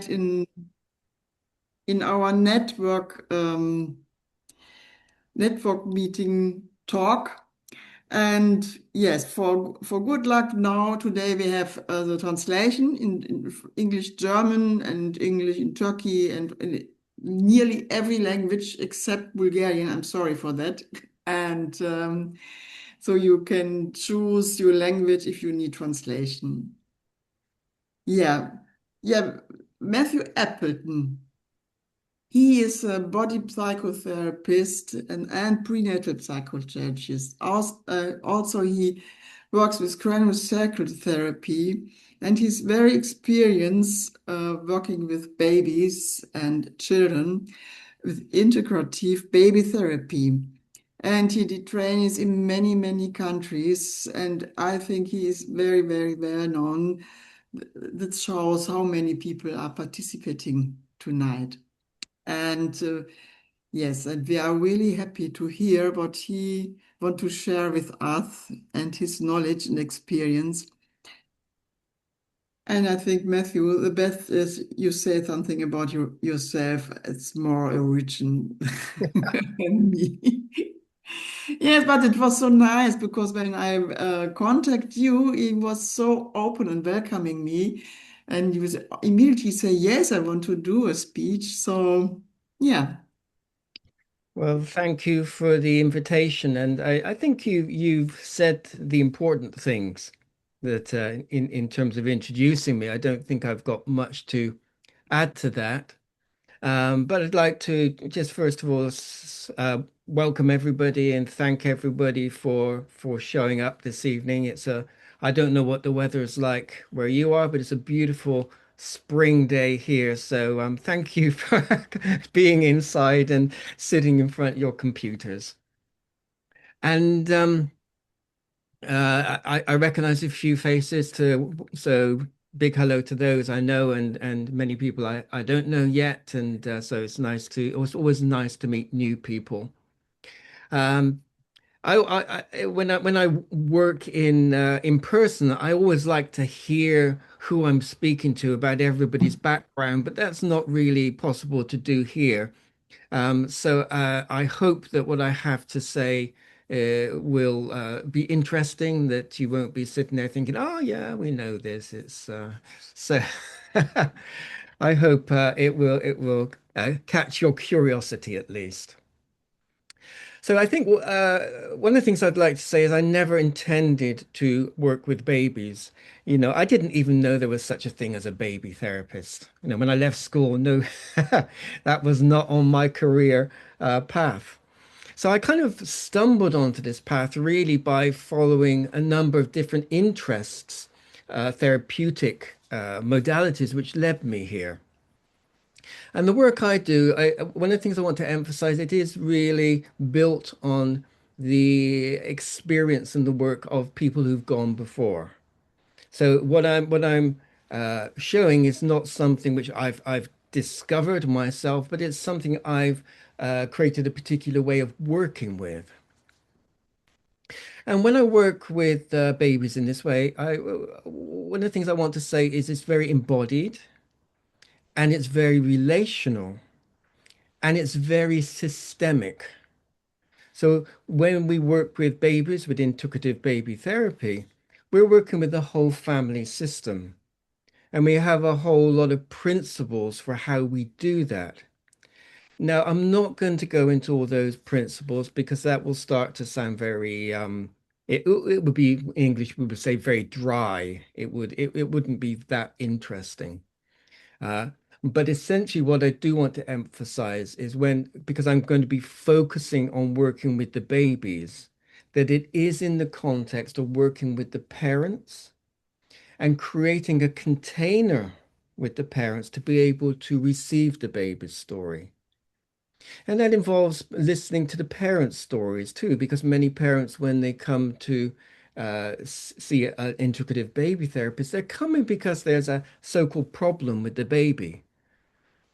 in our network meeting talk. And yes, for good luck now, today we have the translation in English, German, and English in Turkey, and in nearly every language except Bulgarian. I'm sorry for that. And so you can choose your language if you need translation. Yeah, yeah. Matthew Appleton. He is a body psychotherapist and prenatal psychologist. Also, he works with craniosacral therapy, and he's very experienced working with babies and children with integrative baby therapy. And he did trainings in many, many countries, and I think he is very, very well known. That shows how many people are participating tonight. And yes, and we are really happy to hear what he want to share with us and his knowledge and experience. And I think, Matthew, the best is you say something about yourself. It's more original than me. Yes, but it was so nice because when I contact you, he was so open and welcoming me, and he was immediately say, "Yes, I want to do a speech." So, yeah. Well, thank you for the invitation, and I think you've said the important things that in terms of introducing me. I don't think I've got much to add to that. But I'd like to just first of all welcome everybody and thank everybody for showing up this evening. I don't know what the weather is like where you are, but it's a beautiful spring day here. So thank you for being inside and sitting in front of your computers. And I recognize a few faces so big hello to those I know and many people I don't know yet. And so it's always nice to meet new people. Um, when I work in person, I always like to hear who I'm speaking to about everybody's background, but that's not really possible to do here. So I hope that what I have to say will be interesting, that you won't be sitting there thinking, oh, yeah, we know this. So I hope it will catch your curiosity at least. So I think one of the things I'd like to say is I never intended to work with babies. I didn't even know there was such a thing as a baby therapist. When I left school, no, that was not on my career path. So I kind of stumbled onto this path really by following a number of different interests, therapeutic modalities, which led me here. And the work I do, one of the things I want to emphasize, it is really built on the experience and the work of people who've gone before. So what I'm showing is not something which I've discovered myself, but it's something I've created a particular way of working with. And when I work with babies in this way, one of the things I want to say is it's very embodied and it's very relational and it's very systemic. So when we work with babies with integrative baby therapy, we're working with the whole family system. And we have a whole lot of principles for how we do that. Now, I'm not going to go into all those principles because that will start to sound very, it would be in English, we would say very dry. It wouldn't be that interesting. Uh, but essentially, what I do want to emphasize is because I'm going to be focusing on working with the babies, that it is in the context of working with the parents and creating a container with the parents to be able to receive the baby's story. And that involves listening to the parents' stories too, because many parents, when they come to see an integrative baby therapist, they're coming because there's a so-called problem with the baby.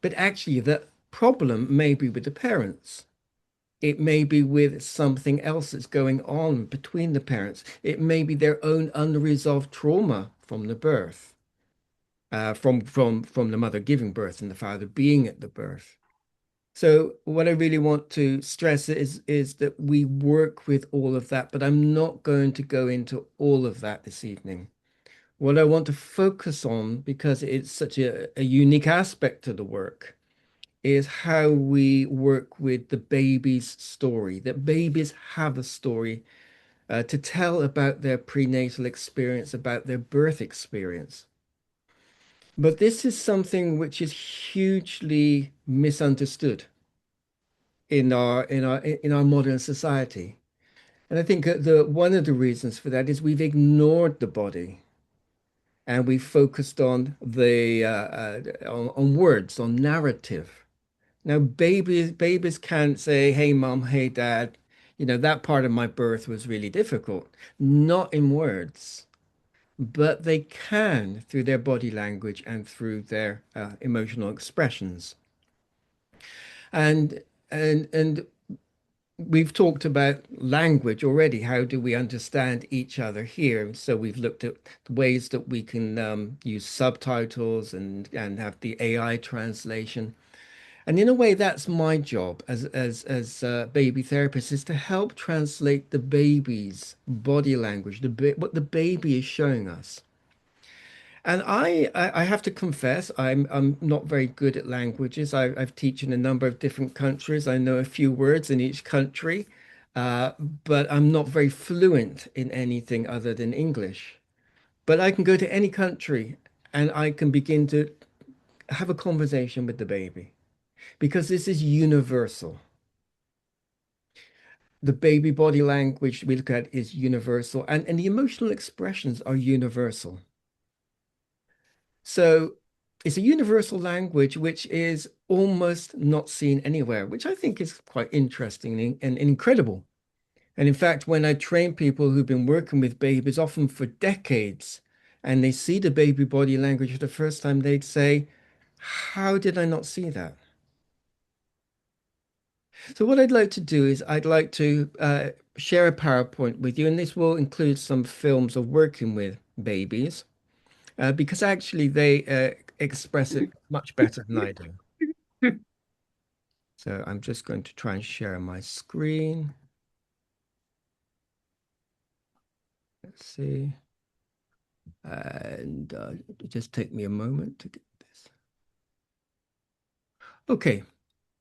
But actually, the problem may be with the parents. It may be with something else that's going on between the parents. It may be their own unresolved trauma from the birth. from the mother giving birth and the father being at the birth. So what I really want to stress is that we work with all of that, but I'm not going to go into all of that this evening. What I want to focus on, because it's such a unique aspect to the work, is how we work with the baby's story, that babies have a story to tell about their prenatal experience, about their birth experience. But this is something which is hugely misunderstood in our modern society. And I think the one of the reasons for that is we've ignored the body and we focused on the on words, on narrative. Now, babies can't say, "Hey, mom, hey, dad, that part of my birth was really difficult." Not in words, but they can through their body language and through their emotional expressions. And and we've talked about language already. How do we understand each other here? So we've looked at the ways that we can use subtitles and have the AI translation. And in a way, that's my job as a baby therapist is to help translate the baby's body language, what the baby is showing us. And I have to confess, I'm not very good at languages. I've taught in a number of different countries. I know a few words in each country, uh, but I'm not very fluent in anything other than English. But I can go to any country and I can begin to have a conversation with the baby because this is universal. The baby body language we look at is universal, and the emotional expressions are universal. So it's a universal language which is almost not seen anywhere, which I think is quite interesting and incredible. And in fact, when I train people who've been working with babies, often for decades, and they see the baby body language for the first time, they'd say, "How did I not see that?" So what I'd like to do is I'd like to share a PowerPoint with you, and this will include some films of working with babies, because actually they express it much better than I do. So I'm just going to try and share my screen. Let's see. And just take me a moment to get this. Okay,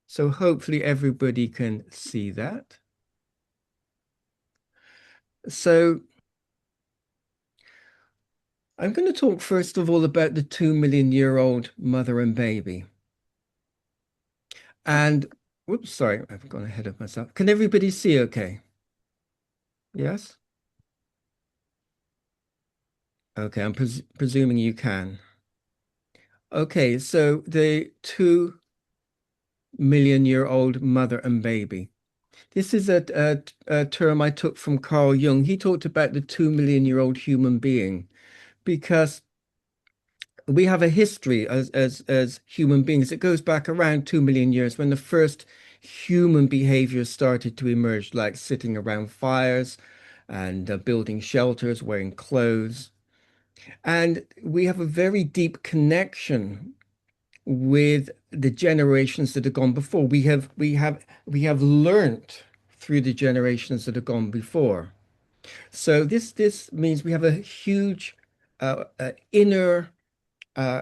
so hopefully everybody can see that. So I'm going to talk first of all about the 2 million-year-old mother and baby. And whoops, sorry, I've gone ahead of myself. Can everybody see okay? Yes? Okay, I'm presuming you can. Okay, so the 2 million-year-old mother and baby. This is a term I took from Carl Jung. He talked about the 2 million-year-old human being because we have a history as human beings. It goes back around 2 million years when the first human behaviors started to emerge, like sitting around fires and building shelters, wearing clothes. And we have a very deep connection with the generations that have gone before. We have learnt through the generations that have gone before. So this means we have a huge inner uh,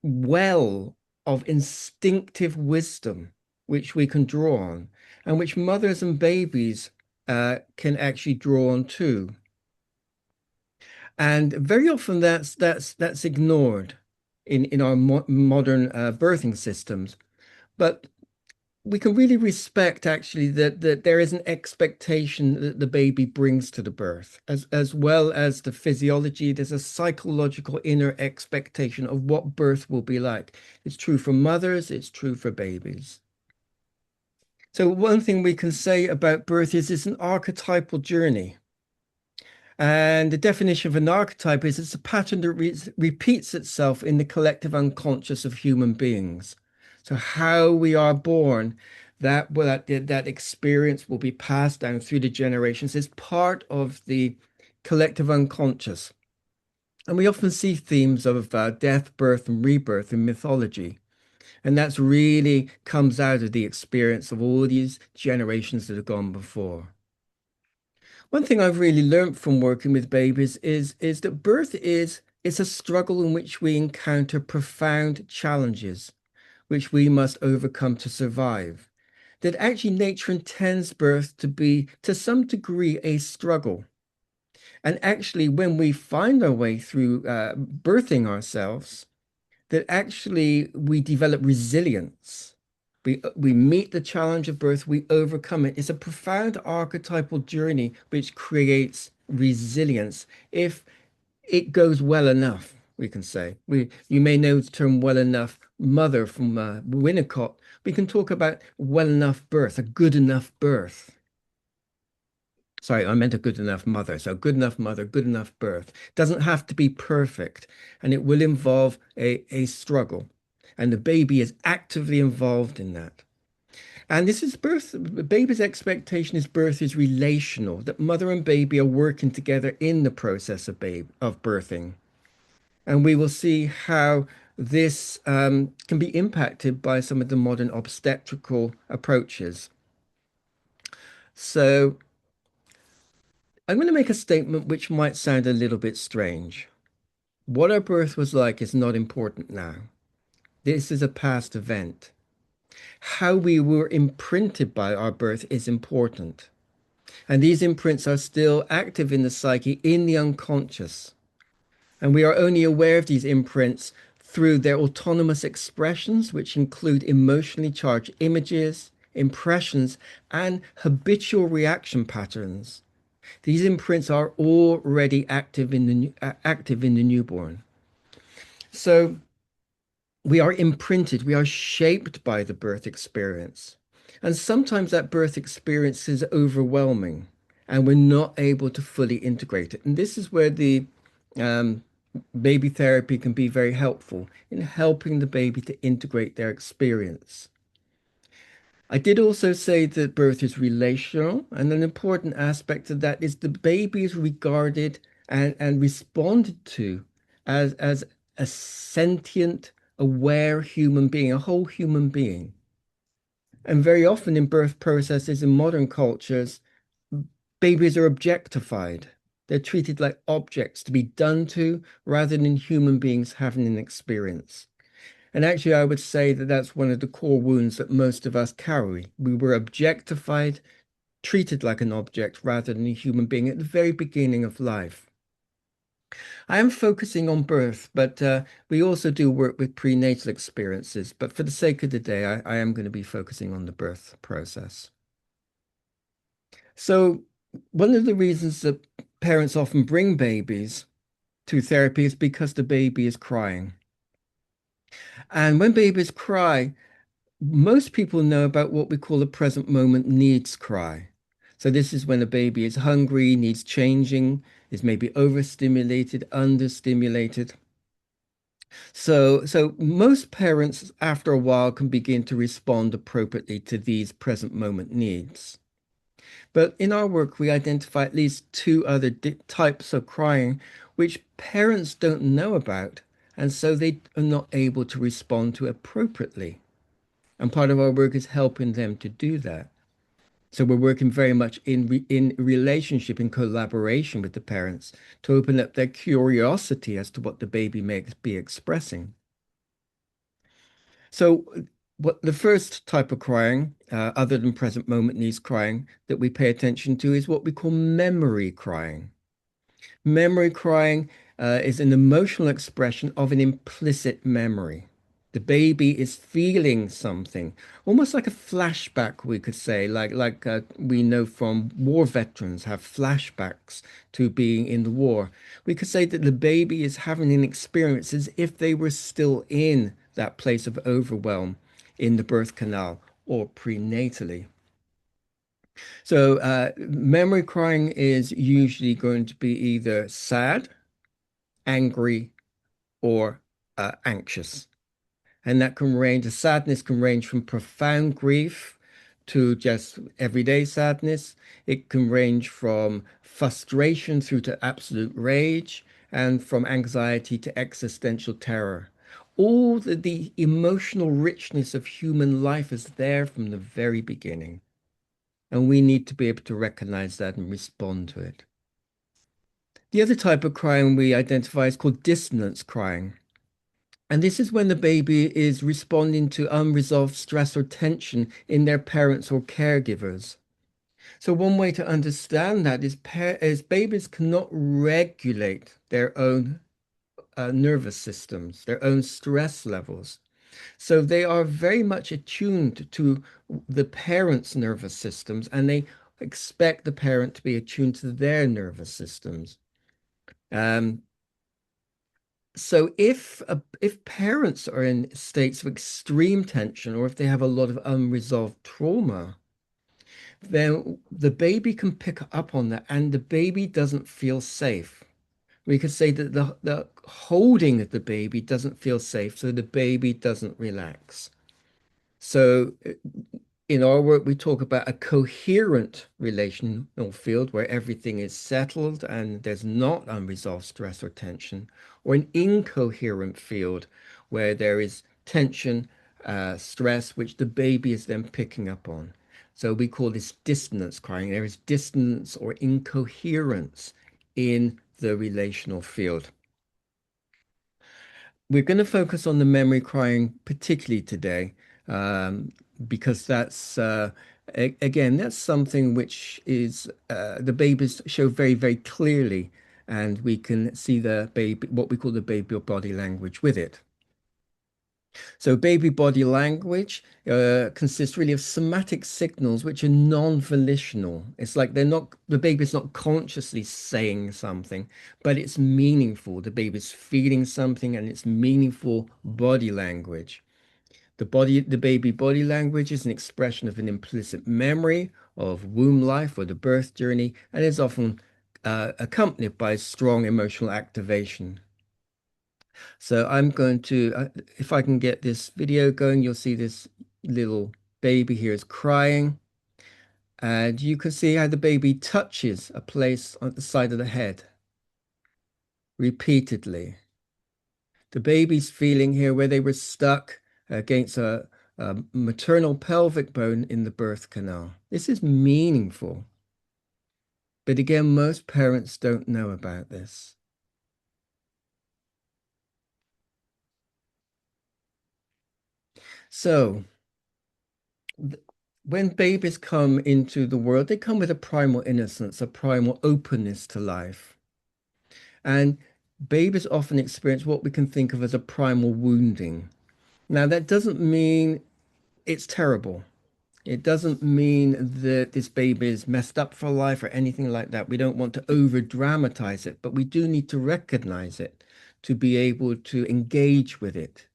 well of instinctive wisdom which we can draw on, and which mothers and babies can actually draw on too. And very often that's ignored in our modern birthing systems. But we can really respect actually that there is an expectation that the baby brings to the birth, as well as the physiology. There's a psychological inner expectation of what birth will be like. It's true for mothers, it's true for babies. So one thing we can say about birth is it's an archetypal journey. And the definition of an archetype is it's a pattern that repeats itself in the collective unconscious of human beings. So how we are born, that experience will be passed down through the generations. It's part of the collective unconscious. And we often see themes of death, birth, and rebirth in mythology. And that's really comes out of the experience of all these generations that have gone before. One thing I've really learned from working with babies is that birth is a struggle in which we encounter profound challenges, which we must overcome to survive. That actually nature intends birth to be, to some degree, a struggle. And actually, when we find our way through birthing ourselves, that actually we develop resilience. We meet the challenge of birth, we overcome it. It's a profound archetypal journey which creates resilience if it goes well enough, we can say. You may know the term well enough mother from Winnicott. We can talk about well enough birth, a good enough birth. Sorry, I meant a good enough mother. So good enough mother, good enough birth. Doesn't have to be perfect, and it will involve a struggle. And the baby is actively involved in that. And this is birth. The baby's expectation is birth is relational, that mother and baby are working together in the process of birthing. And we will see how this can be impacted by some of the modern obstetrical approaches. So I'm going to make a statement which might sound a little bit strange. What our birth was like is not important now. This is a past event. How we were imprinted by our birth is important. And these imprints are still active in the psyche, in the unconscious. And we are only aware of these imprints through their autonomous expressions, which include emotionally charged images, impressions, and habitual reaction patterns. These imprints are already active in the newborn. So we are imprinted, we are shaped by the birth experience. And sometimes that birth experience is overwhelming and we're not able to fully integrate it. And this is where the um, baby therapy can be very helpful in helping the baby to integrate their experience. I did also say that birth is relational, and an important aspect of that is the baby is regarded and responded to as a sentient, aware human being, a whole human being. And very often in birth processes in modern cultures, babies are objectified. They're treated like objects to be done to rather than human beings having an experience. And actually, I would say that that's one of the core wounds that most of us carry. We were objectified, treated like an object rather than a human being at the very beginning of life. I am focusing on birth, but we also do work with prenatal experiences. But for the sake of the day, I am going to be focusing on the birth process. So, one of the reasons that parents often bring babies to therapy is because the baby is crying. And when babies cry, most people know about what we call a present moment needs cry. So this is when a baby is hungry, needs changing, is maybe overstimulated, understimulated. So most parents after a while can begin to respond appropriately to these present moment needs. But in our work, we identify at least two other types of crying which parents don't know about, and so they are not able to respond to appropriately. And part of our work is helping them to do that. So we're working very much in relationship, in collaboration with the parents to open up their curiosity as to what the baby may be expressing. So what the first type of crying, other than present moment needs crying, that we pay attention to is what we call memory crying. Memory crying is an emotional expression of an implicit memory. The baby is feeling something, almost like a flashback, we could say, like we know from war veterans have flashbacks to being in the war. We could say that the baby is having an experience as if they were still in that place of overwhelm in the birth canal or prenatally. So, memory crying is usually going to be either sad, angry, or anxious. And that can range, the sadness can range from profound grief to just everyday sadness. It can range from frustration through to absolute rage. and from anxiety to existential terror. All the emotional richness of human life is there from the very beginning. And we need to be able to recognize that and respond to it. The other type of crying we identify is called dissonance crying. And this is when the baby is responding to unresolved stress or tension in their parents or caregivers. So one way to understand that is babies cannot regulate their own nervous systems, their own stress levels. So they are very much attuned to the parent's nervous systems, and they expect the parent to be attuned to their nervous systems. Um, so if parents are in states of extreme tension, or if they have a lot of unresolved trauma, then the baby can pick up on that, and the baby doesn't feel safe. We could say that the holding of the baby doesn't feel safe, so the baby doesn't relax. So in our work, we talk about a coherent relational field where everything is settled and there's not unresolved stress or tension, or an incoherent field where there is tension, stress, which the baby is then picking up on. So we call this dissonance crying. There is dissonance or incoherence in the relational field. We're going to focus on the memory crying particularly today, um, because again, that's something which is the babies show very, very clearly, and we can see the baby, what we call the baby body language with it. So baby body language consists really of somatic signals which are non-volitional. It's like the baby's not consciously saying something, but it's meaningful. The baby's feeling something and it's meaningful body language. The baby body language is an expression of an implicit memory of womb life or the birth journey, and is often accompanied by strong emotional activation. So I'm going to, if I can get this video going, you'll see this little baby here is crying. And you can see how the baby touches a place on the side of the head repeatedly. The baby's feeling here where they were stuck against a maternal pelvic bone in the birth canal. This is meaningful. But again, most parents don't know about this. So, when babies come into the world, they come with a primal innocence, a primal openness to life. And babies often experience what we can think of as a primal wounding. Now, that doesn't mean it's terrible. It doesn't mean that this baby is messed up for life or anything like that. We don't want to over dramatize it, but we do need to recognize it to be able to engage with it.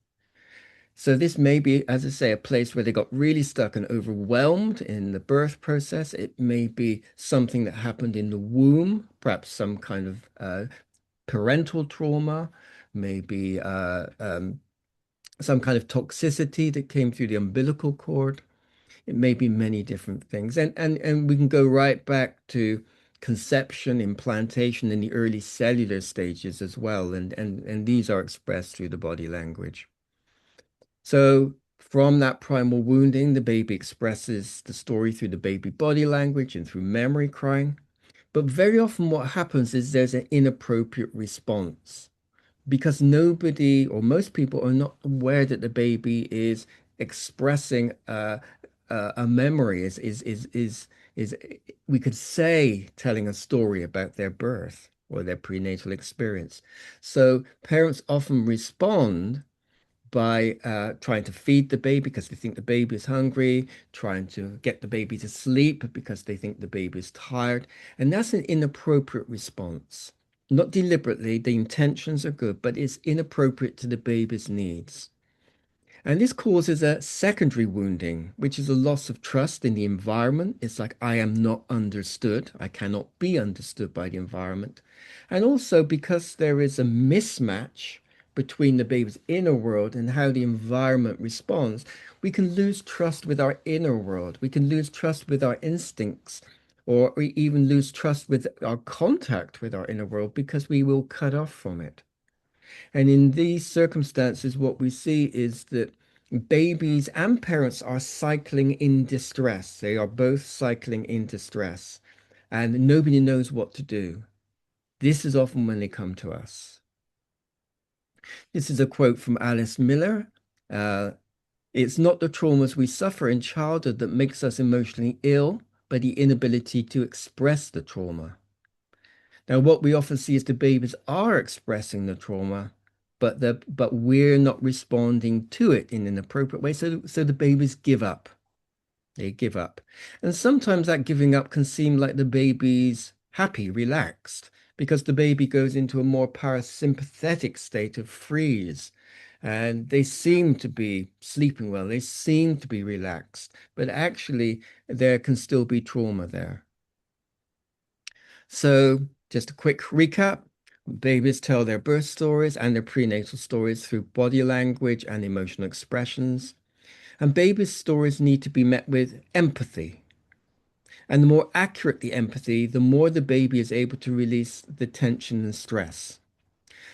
So this may be, as I say, a place where they got really stuck and overwhelmed in the birth process. It may be something that happened in the womb, perhaps some kind of parental trauma, maybe some kind of toxicity that came through the umbilical cord. It may be many different things. And we can go right back to conception, implantation in the early cellular stages as well. And these are expressed through the body language. So from that primal wounding, the baby expresses the story through the baby body language and through memory crying. But very often what happens is there's an inappropriate response because nobody or most people are not aware that the baby is expressing a memory is we could say telling a story about their birth or their prenatal experience. So parents often respond by trying to feed the baby because they think the baby is hungry, trying to get the baby to sleep because they think the baby is tired. And that's an inappropriate response. Not deliberately, the intentions are good, but it's inappropriate to the baby's needs. And this causes a secondary wounding, which is a loss of trust in the environment. It's like, I am not understood. I cannot be understood by the environment. And also because there is a mismatch between the baby's inner world and how the environment responds, we can lose trust with our inner world. We can lose trust with our instincts or we even lose trust with our contact with our inner world because we will cut off from it. And in these circumstances, what we see is that babies and parents are cycling in distress. They are both cycling in distress, and nobody knows what to do. This is often when they come to us. This is a quote from Alice Miller. Uh, it's not the traumas we suffer in childhood that makes us emotionally ill, but the inability to express the trauma. Now, what we often see is the babies are expressing the trauma, but we're not responding to it in an appropriate way. So the babies give up. They give up. And sometimes that giving up can seem like the baby's happy, relaxed, because the baby goes into a more parasympathetic state of freeze. And they seem to be sleeping well. They seem to be relaxed, but actually there can still be trauma there. So, just a quick recap. Babies tell their birth stories and their prenatal stories through body language and emotional expressions. And babies' stories need to be met with empathy. And the more accurate the empathy, the more the baby is able to release the tension and stress.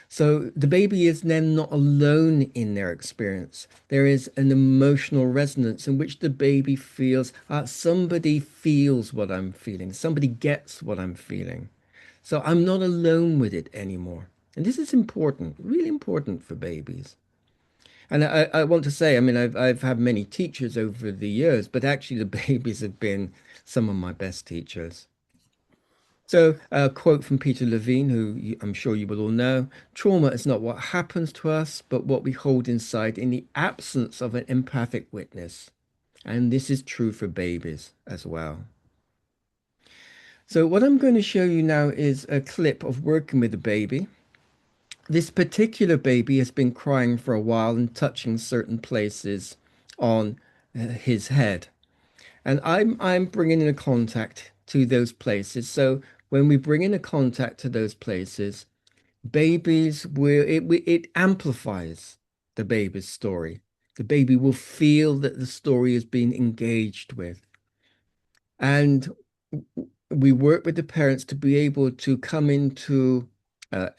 So the baby is then not alone in their experience. There is an emotional resonance in which the baby feels somebody feels what I'm feeling, somebody gets what I'm feeling. So I'm not alone with it anymore. And this is important, really important for babies. And I want to say, I mean, I've had many teachers over the years, but actually the babies have been some of my best teachers. So, a quote from Peter Levine, I'm sure you will all know: trauma is not what happens to us, but what we hold inside in the absence of an empathic witness. And this is true for babies as well. So, what I'm going to show you now is a clip of working with a baby. This particular baby has been crying for a while and touching certain places on his head. And I'm bringing in a contact to those places. So when we bring in a contact to those places, babies will it amplifies the baby's story. The baby will feel that the story is being engaged with. And we work with the parents to be able to come into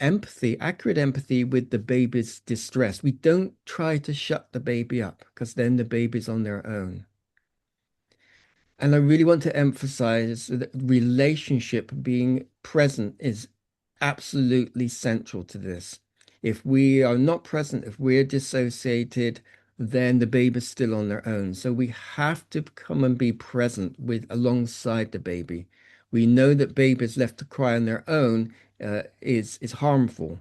empathy, accurate empathy with the baby's distress. We don't try to shut the baby up because then the baby's on their own. And I really want to emphasize that relationship being present is absolutely central to this. If we are not present, if we're dissociated, then the baby's still on their own. So we have to come and be present with alongside the baby. We know that babies left to cry on their own is harmful.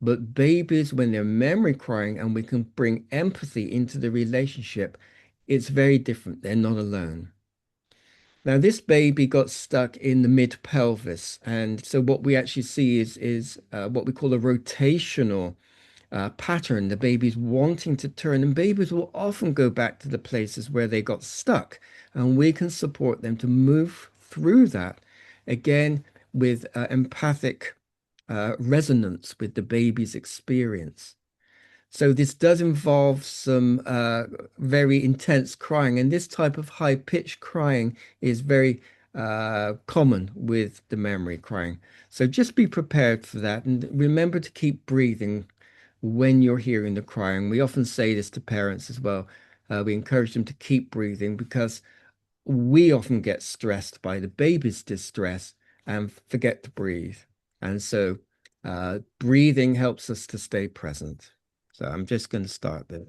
But babies, when they're memory crying and we can bring empathy into the relationship, it's very different. They're not alone. Now, this baby got stuck in the mid pelvis, and so what we actually see is what we call a rotational pattern. The baby's wanting to turn, and babies will often go back to the places where they got stuck, and we can support them to move through that again with empathic resonance with the baby's experience. So this does involve some very intense crying, and this type of high-pitched crying is very common with the memory crying. So just be prepared for that, and remember to keep breathing when you're hearing the crying. We often say this to parents as well. We encourage them to keep breathing because we often get stressed by the baby's distress and forget to breathe. And so breathing helps us to stay present. So I'm just going to start there.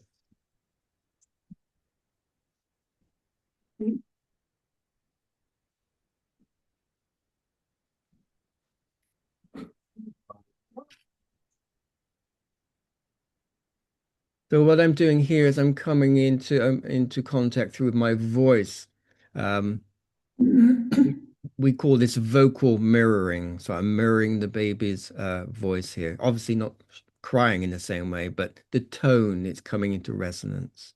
So what I'm doing here is I'm coming into contact through my voice. Um, we call this vocal mirroring. So I'm mirroring the baby's voice here. Obviously not crying in the same way, but the tone is coming into resonance.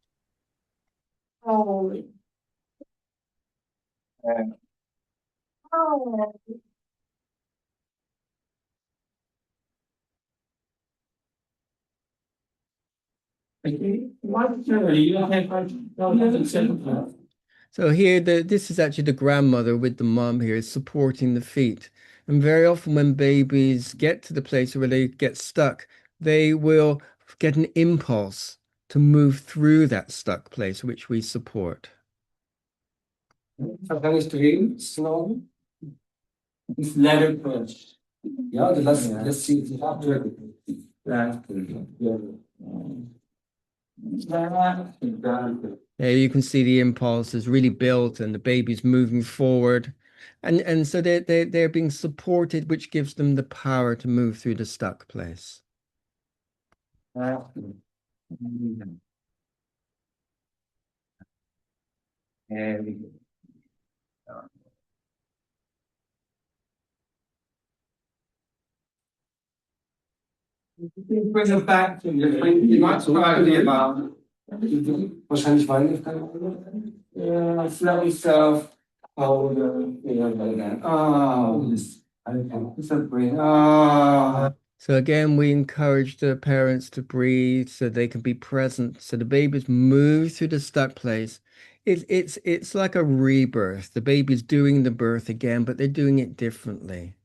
Oh. Oh. So here, this is actually the grandmother with the mom here is supporting the feet. And very often when babies get to the place where they get stuck, they will get an impulse to move through that stuck place, which we support. Kann ich drehen, slow, ins Level Punch. Ja, du lässt sie sich abdrücken. Ja. There you can see the impulse is really built and the baby's moving forward. And so they're being supported, which gives them the power to move through the stuck place. Ja. Bring it back to your friend. Die magst du gerade war. Wahrscheinlich Weingefallen. Ja, slow yourself. Hold yeah, like that. Oh, it's a brain. Ah. So again, we encourage the parents to breathe so they can be present. So the babies move through the stuck place. It's like a rebirth. The baby's doing the birth again, but they're doing it differently.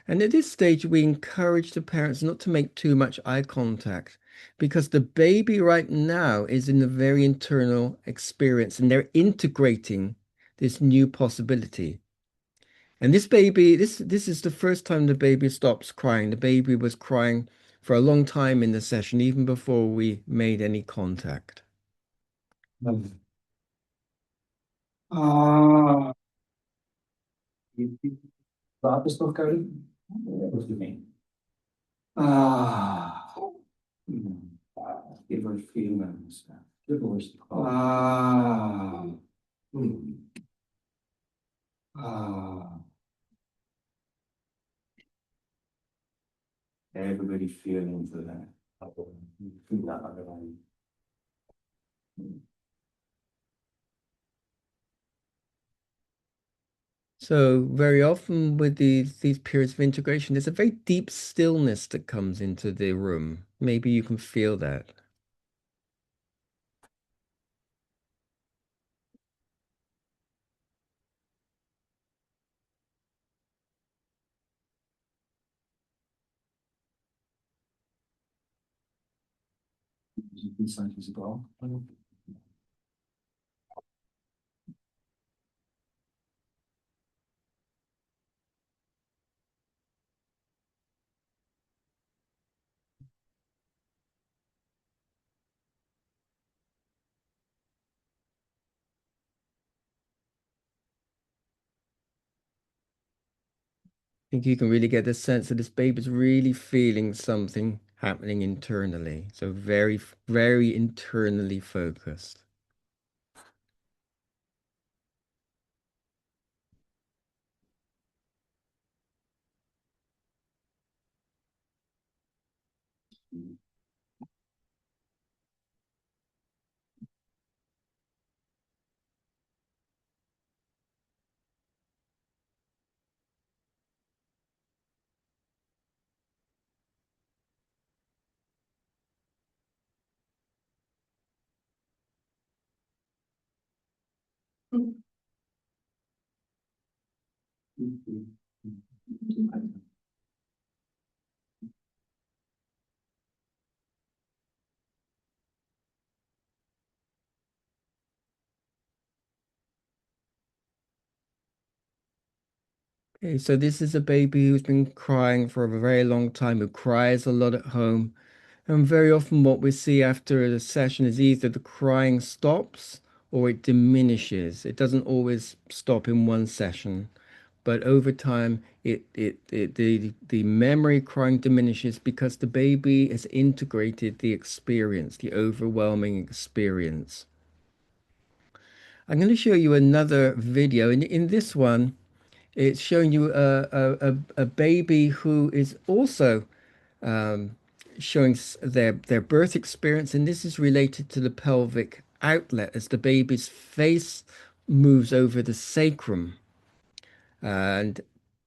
And at this stage, we encourage the parents not to make too much eye contact because the baby right now is in a very internal experience and they're integrating this new possibility. And this baby, this is the first time the baby stops crying. The baby was crying for a long time in the session, even before we made any contact. Ah. War es noch gar nicht? Was du meinst? Ah. Give her feelings. Give her ah. Ah. Everybody feeling for that. Feel that underlying. So very often with these periods of integration, there's a very deep stillness that comes into the room. Maybe you can feel that. I think you can really get the sense that this baby's really feeling something happening internally. So very, very internally focused. Okay, so this is a baby who's been crying for a very long time, who cries a lot at home. And very often what we see after the session is either the crying stops or it diminishes. It doesn't always stop in one session, but over time the memory crying diminishes because the baby has integrated the experience, the overwhelming experience. I'm going to show you another video. In this one, it's showing you a baby who is also um, showing their birth experience, and this is related to the pelvic outlet as the baby's face moves over the sacrum. And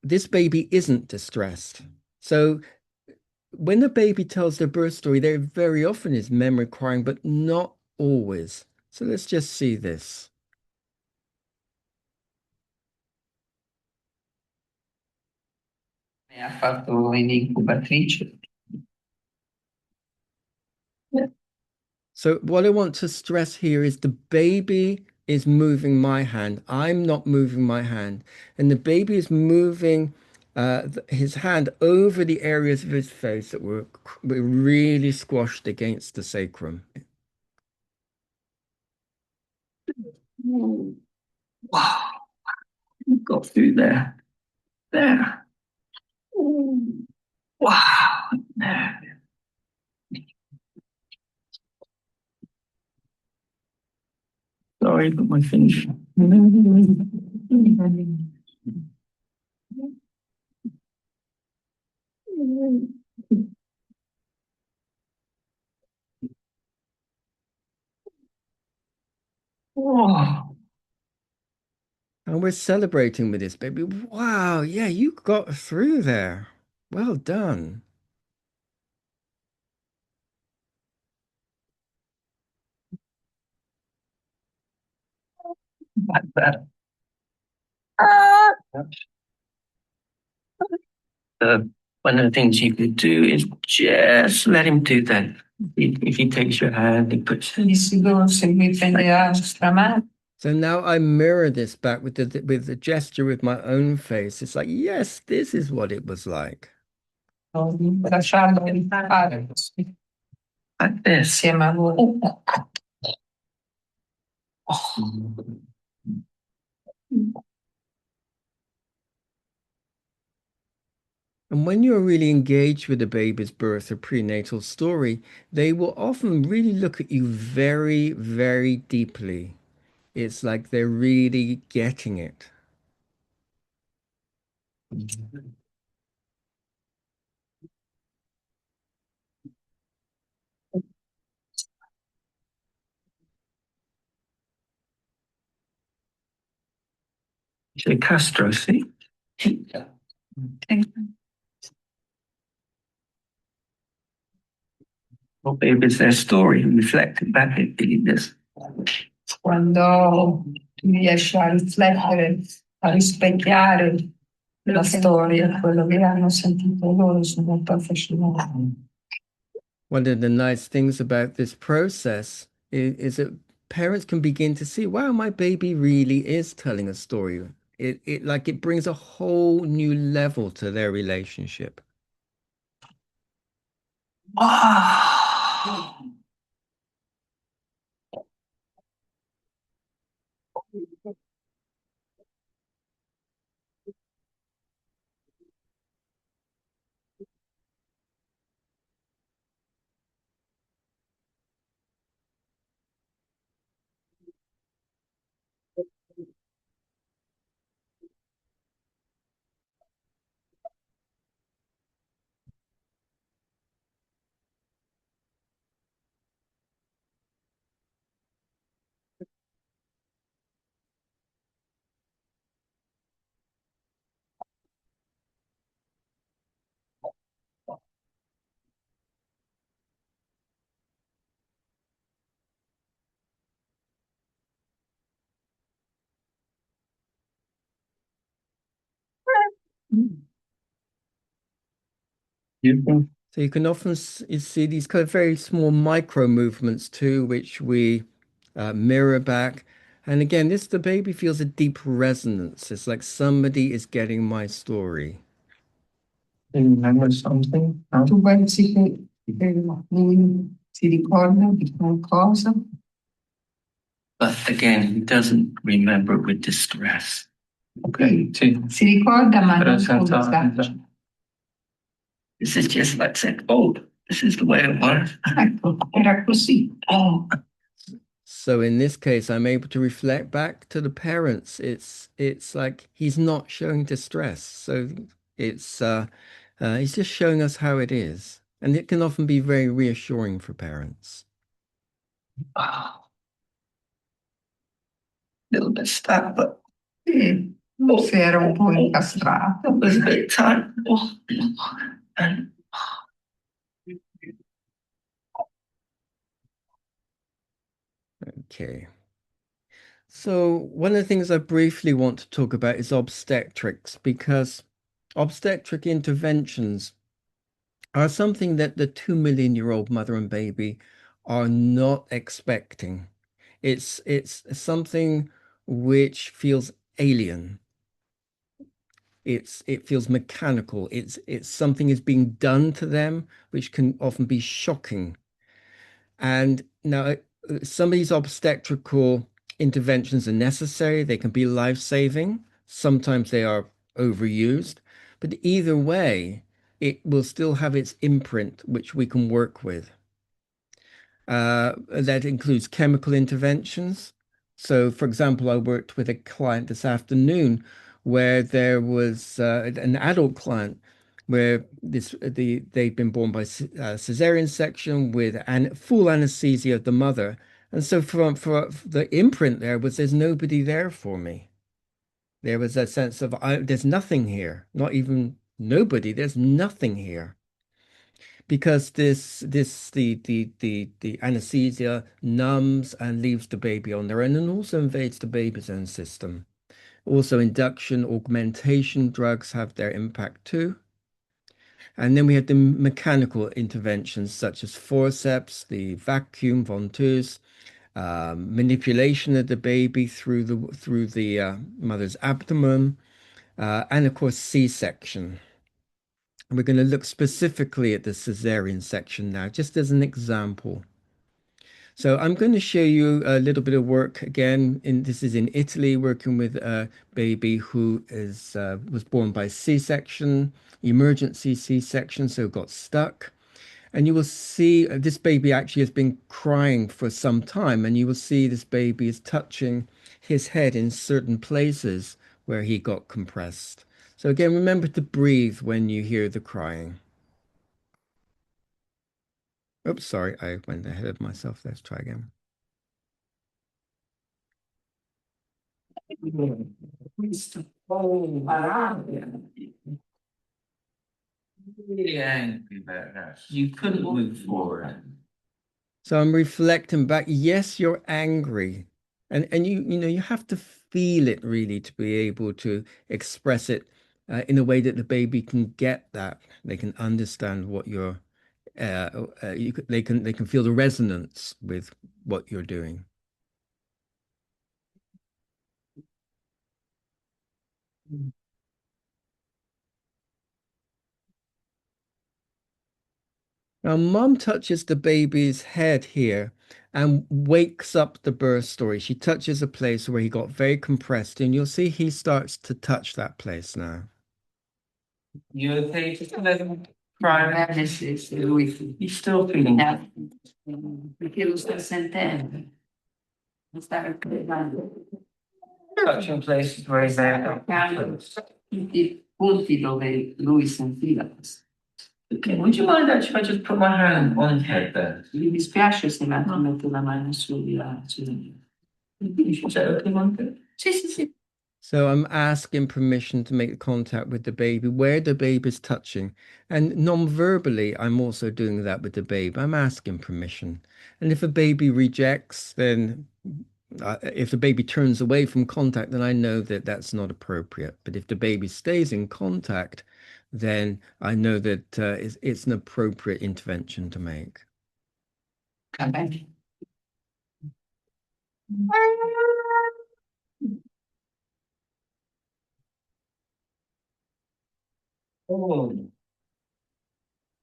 this baby isn't distressed. So when the baby tells their birth story, there very often is memory crying, but not always. So let's just see this. Ha fatto in incubatrice. So what I want to stress here is the baby is moving my hand. I'm not moving my hand. And the baby is moving his hand over the areas of his face that were really squashed against the sacrum. Wow, got through there. There. Wow. There. Sorry, but my finger. Oh, And we're celebrating with this baby. Wow, yeah, you got through there. Well done. like that. One of the things you could do is just let him do that. If he takes your hand, he puts. So now I mirror this back with the gesture with my own face. It's like, yes, this is what it was like. Like this. And when you're really engaged with the baby's birth or prenatal story, they will often really look at you very, very deeply. It's like they're really getting it. So Castro, see? Well, baby, it's their story reflected back at this. Quando riesci a riflettere, a rispecchiare la storia, quello che hanno sentito loro, sono molto affascinato. One of the nice things about this process is that parents can begin to see, wow, my baby really is telling a story. It brings a whole new level to their relationship. Wow. Beautiful. So you can often see these kind of very small micro movements too, which we mirror back. And again, the baby feels a deep resonance. It's like somebody is getting my story. Do you remember something? Tu pensi che lui si ricorda di qualcosa? But again, he doesn't remember with distress. Okay, sì. Si ricorda ma non con disagio. This is just like saying, oh, this is the way it was. Ecco, era così. Oh. So in this case, I'm able to reflect back to the parents. It's like he's not showing distress. So it's he's just showing us how it is. And it can often be very reassuring for parents. Oh. Little bit stuck, but forse era un po' incastrato. It was a bit tight. Oh. And Okay. So one of the things I briefly want to talk about is obstetrics, because Obstetric interventions are something that the 2 million-year-old mother and baby are not expecting. It's something which feels alien. It feels mechanical. It's something is being done to them, which can often be shocking. And now some of these obstetrical interventions are necessary. They can be life-saving. Sometimes they are overused. But either way, it will still have its imprint, which we can work with. That includes chemical interventions. So, for example, I worked with a client this afternoon where there was an adult client where they'd been born by cesarean section with full anesthesia of the mother. And so for the imprint there's nobody there for me. There was a sense of there's nothing here, not even nobody, there's nothing here because the anesthesia numbs and leaves the baby on their own and also invades the baby's own system. Also, induction augmentation drugs have their impact too. And then we have the mechanical interventions such as forceps, the vacuum, ventouse, manipulation of the baby through the mother's abdomen, and of course C-section. We're going to look specifically at the cesarean section now, just as an example. So I'm going to show you a little bit of work again. This is in Italy, working with a baby who was born by C-section, emergency C-section, so got stuck. And you will see this baby actually has been crying for some time, and you will see this baby is touching his head in certain places where he got compressed. So again, remember to breathe when you hear the crying. Oops, sorry, I went ahead of myself. Let's try again. Really angry about that. You couldn't move forward. So I'm reflecting back. Yes, you're angry. And you have to feel it really to be able to express it in a way that the baby can get that. They can understand what you're they can feel the resonance with what you're doing. Now, mom touches the baby's head here and wakes up the birth story. She touches a place where he got very compressed, and you'll see he starts to touch that place now. You okay? Just let him cry. He's still feeling that. Perché lo sta sentendo, lo sta recordando. Touching places where he's there. Tutti i punti dove lui sentiva questo. Okay, would you mind actually if I just put my hand on his head there? Mi dispiace se metto la mano sulla. Is that okay, Monica? Sì, sì, sì. So I'm asking permission to make contact with the baby where the baby's touching. And non-verbally, I'm also doing that with the baby. I'm asking permission. And if a baby rejects, then if the baby turns away from contact, then I know that that's not appropriate. But if the baby stays in contact, then I know that it's an appropriate intervention to make. Okay. Oh.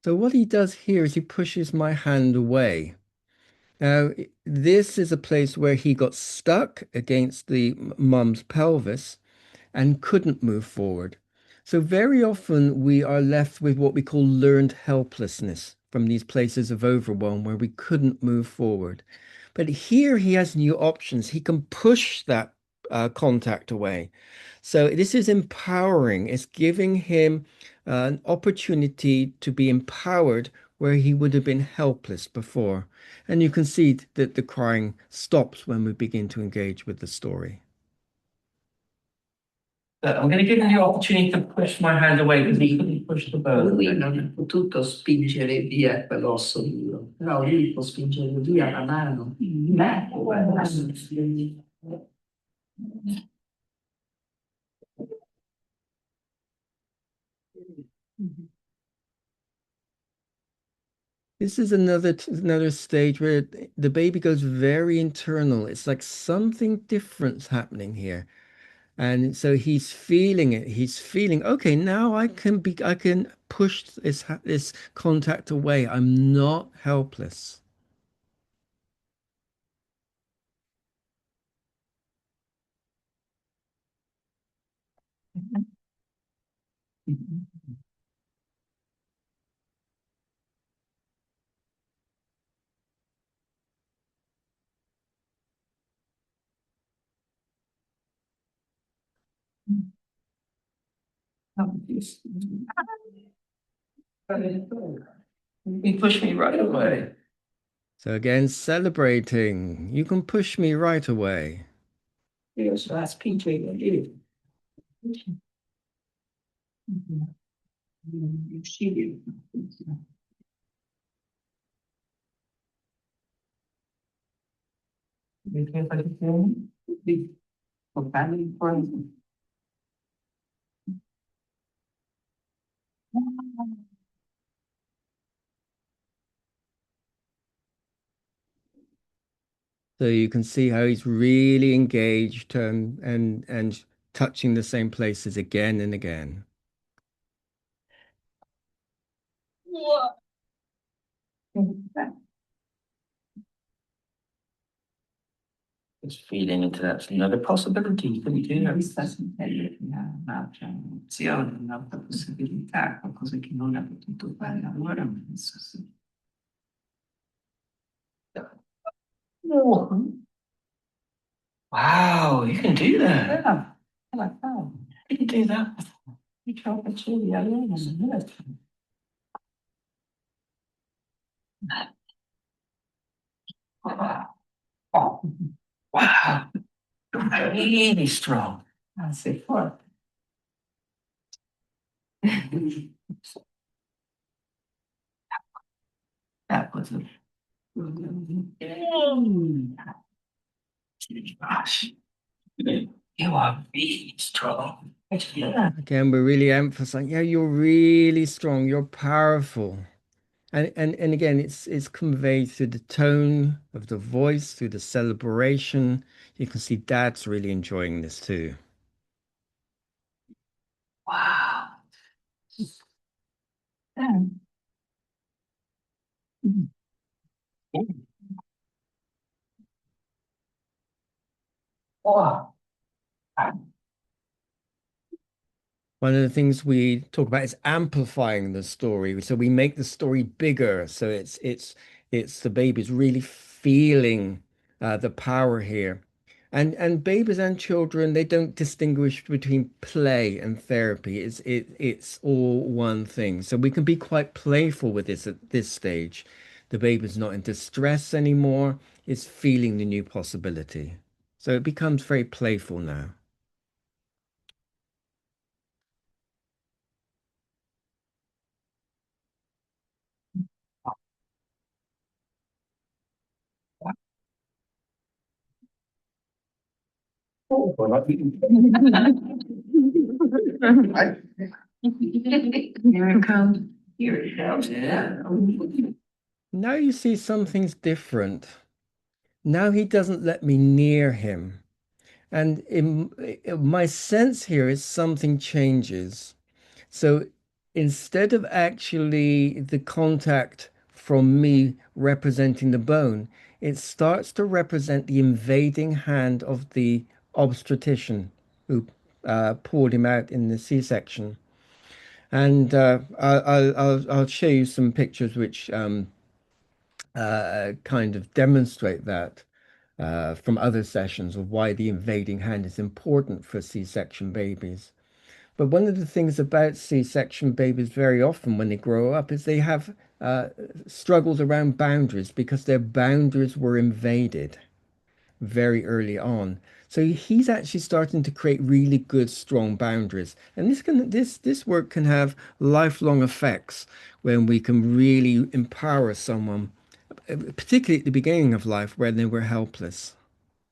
So what he does here is he pushes my hand away. Now, this is a place where he got stuck against the mum's pelvis and couldn't move forward. So very often we are left with what we call learned helplessness from these places of overwhelm where we couldn't move forward. But here he has new options. He can push that contact away. So this is empowering. It's giving him an opportunity to be empowered where he would have been helpless before. And you can see that the crying stops when we begin to engage with the story. I'm going to give him the opportunity to push my hand away because he couldn't push the bone. Lui non ha potuto spingere via quell'osso duro, però lui può spingere via la mano. This is another stage where the baby goes very internal. It's like something different's happening here. And so he's feeling it. He's feeling, okay, now I can push this contact away. I'm not helpless. He pushed me right away. So again, celebrating. You can push me right away. Yes, that's PJ. You see you. Because I can be for family friends. So you can see how he's really engaged and touching the same places again and again. Just feeding into that's another possibility. You can do un'altra possibilità, qualcosa che non ha potuto fare allora. Oh, wow, you can do that. Yeah, I like that. You can do that. You try to achieve the other. Oh, wow, you're really strong. That's it for. That was a. Gosh, you are really strong. Yeah. Again, we're really emphasizing, yeah, you're really strong, you're powerful. And again, it's conveyed through the tone of the voice, through the celebration. You can see Dad's really enjoying this too. Wow. Yeah. Oh, One of the things we talk about is amplifying the story. So we make the story bigger. So it's the baby's really feeling the power here. And babies and children, they don't distinguish between play and therapy. It's all one thing. So we can be quite playful with this at this stage. The baby's not in distress anymore. It's feeling the new possibility. So it becomes very playful now. Here it comes. Here it comes. Yeah. Now you see something's different. Now he doesn't let me near him. And my sense here is something changes. So instead of actually the contact from me representing the bone, it starts to represent the invading hand of the obstetrician who poured him out in the C-section. And I'll show you some pictures which kind of demonstrate that from other sessions of why the invading hand is important for C-section babies. But one of the things about C-section babies very often when they grow up is they have struggles around boundaries because their boundaries were invaded very early on. So he's actually starting to create really good, strong boundaries. And this work can have lifelong effects when we can really empower someone, particularly at the beginning of life when they were helpless.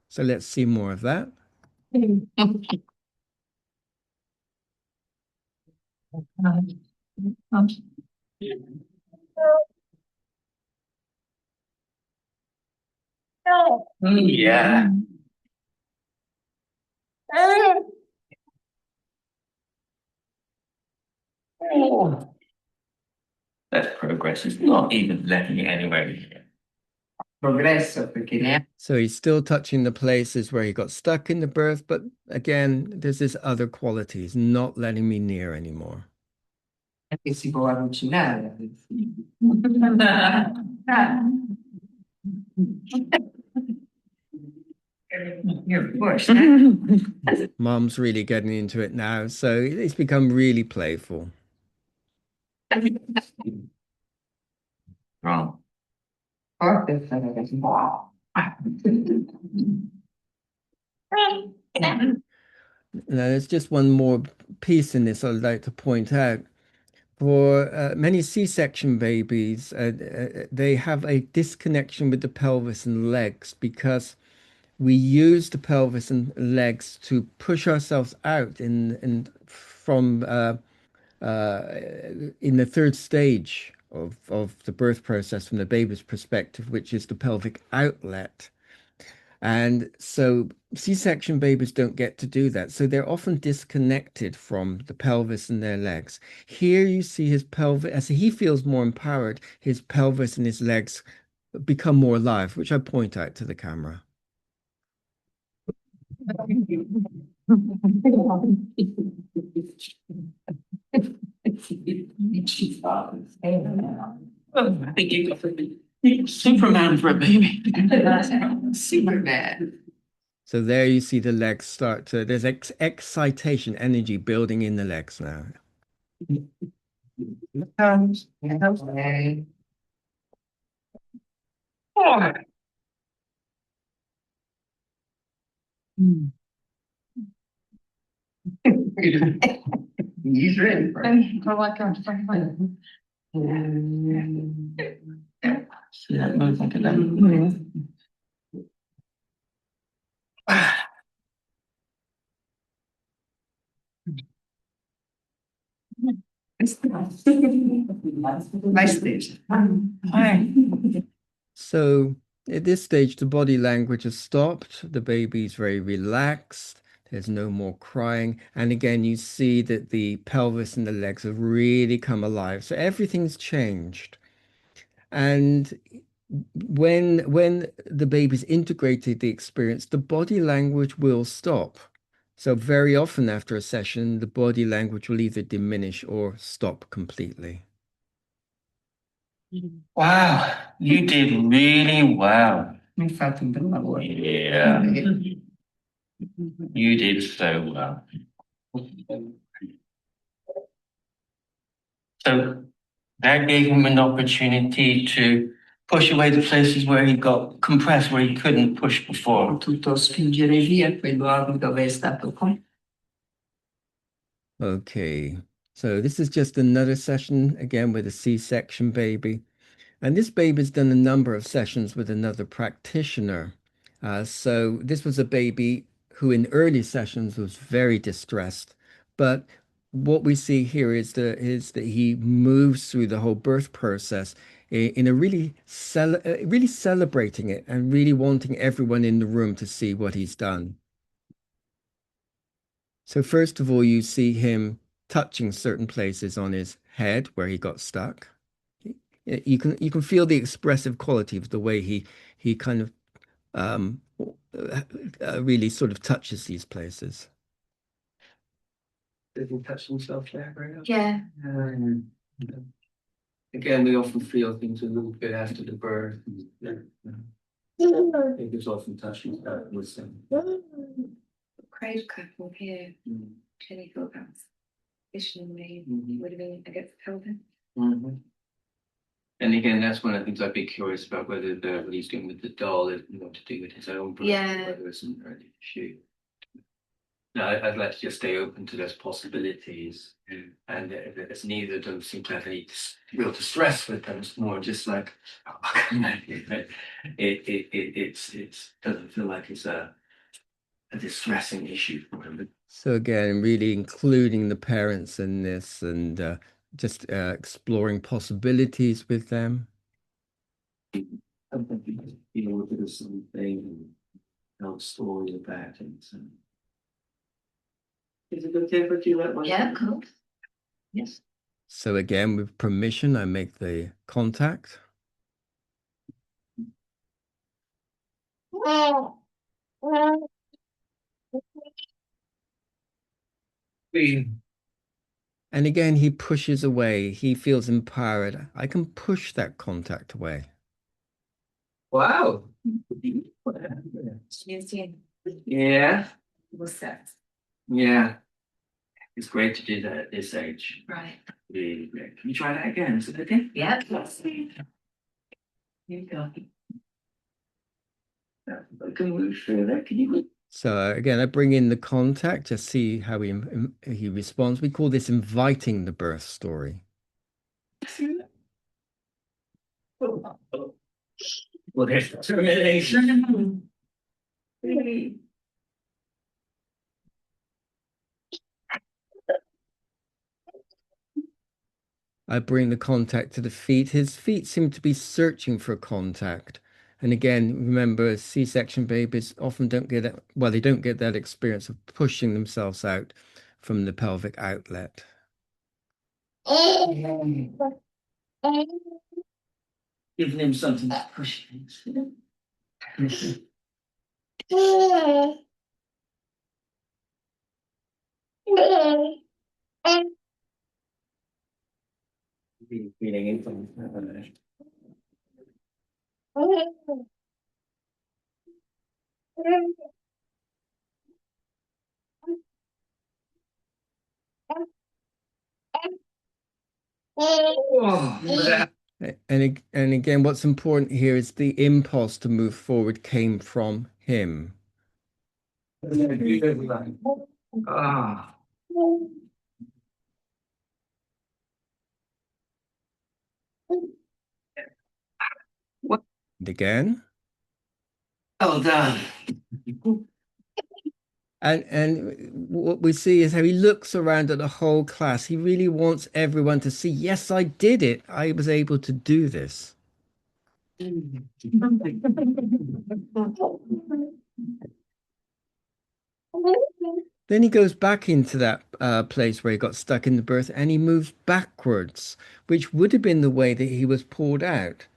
So let's see more of that. Yeah. Oh, that's progress. It's not even letting it anywhere near. Progresso, perché ne So he's still touching the places where he got stuck in the birth, but again, there's this other qualities, not letting me near anymore. che si può avvicinare. Of course. Mom's really getting into it now, so it's become really playful. Wrong. Forte, wow. Now, there's just one more piece in this I'd like to point out. For many C-section babies, they have a disconnection with the pelvis and legs because we use the pelvis and legs to push ourselves out from in the third stage of the birth process from the baby's perspective, which is the pelvic outlet. And so C-section babies don't get to do that. So they're often disconnected from the pelvis and their legs. Here you see his pelvis, as he feels more empowered, his pelvis and his legs become more alive, which I point out to the camera. I think you got Superman for a baby. Superman. So there you see the legs start to, there's excitation, energy building in the legs now. He's ready for it. See that move like a lemon. Nice stage. So at this stage, the body language has stopped. The baby's very relaxed. There's no more crying. And again, you see that the pelvis and the legs have really come alive. So everything's changed. And when the baby's integrated the experience, the body language will stop. So very often after a session, the body language will either diminish or stop completely. Wow, you did really well. Yeah, you did so well. So that gave him an opportunity to push away the places where he got compressed, where he couldn't push before. Tutto spingere via quei luoghi dove è stato Okay, so this is just another session again with a C-section baby. And this baby's done a number of sessions with another practitioner. So this was a baby who in early sessions was very distressed. But what we see here is that he moves through the whole birth process in a really celebrating it and really wanting everyone in the room to see what he's done. So first of all, you see him touching certain places on his head where he got stuck. You can feel the expressive quality of the way he kind of um, really sort of touches these places. Did he touch himself there, Greg? Yeah. Again, we often feel things a little bit after the birth. I think it's often touching that with them. Cradle couple here, clinical that's additionally would have been against pelvic. And again, that's one of the things I'd be curious about, whether what he's doing with the doll is to do with his own birth, Yeah. whether it's an early issue. No, I'd like to just stay open to those possibilities. And it's neither of them seem to have any real distress with them. It's more just like, it doesn't feel like it's a distressing issue for him. So again, really including the parents in this and just exploring possibilities with them. you know, a bit of something and tell a story about it. So. Is it okay if I do that? Yeah, cool. Yes. So again, with permission, I make the contact. And again, he pushes away. He feels empowered. I can push that contact away. Wow. Yeah. What's that? Yeah. It's great to do that at this age. Right. Really great. Can you try that again? Is it okay? Yeah. Here you go. I can move through that. Can you move? So again, I bring in the contact to see how he responds. We call this inviting the birth story. Well, there's determination. I bring the contact to the feet. His feet seem to be searching for contact. And again, remember, C-section babies often don't get that, well, they don't get that experience of pushing themselves out from the pelvic outlet. Giving him something to push against. Feeling it from And again, what's important here is the impulse to move forward came from him. Ah. What? And again. Oh, done. And what we see is how he looks around at the whole class. He really wants everyone to see, yes, I did it. I was able to do this. Then he goes back into that place where he got stuck in the birth and he moves backwards, which would have been the way that he was pulled out.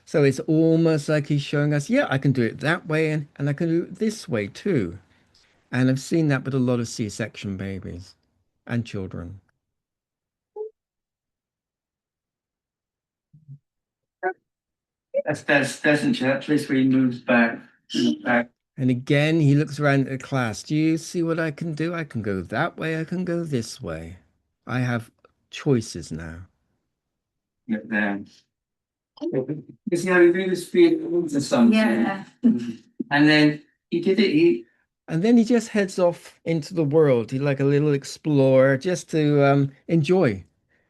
So it's almost like he's showing us, yeah, I can do it that way and I can do it this way too. And I've seen that with a lot of C-section babies and children. That's that place where he moves back. And again, he looks around at the class. Do you see what I can do? I can go that way. I can go this way. I have choices now. Yeah, there. You see how he really feels into something. Yeah. And then he did it. And then he just heads off into the world. He's like a little explorer just to enjoy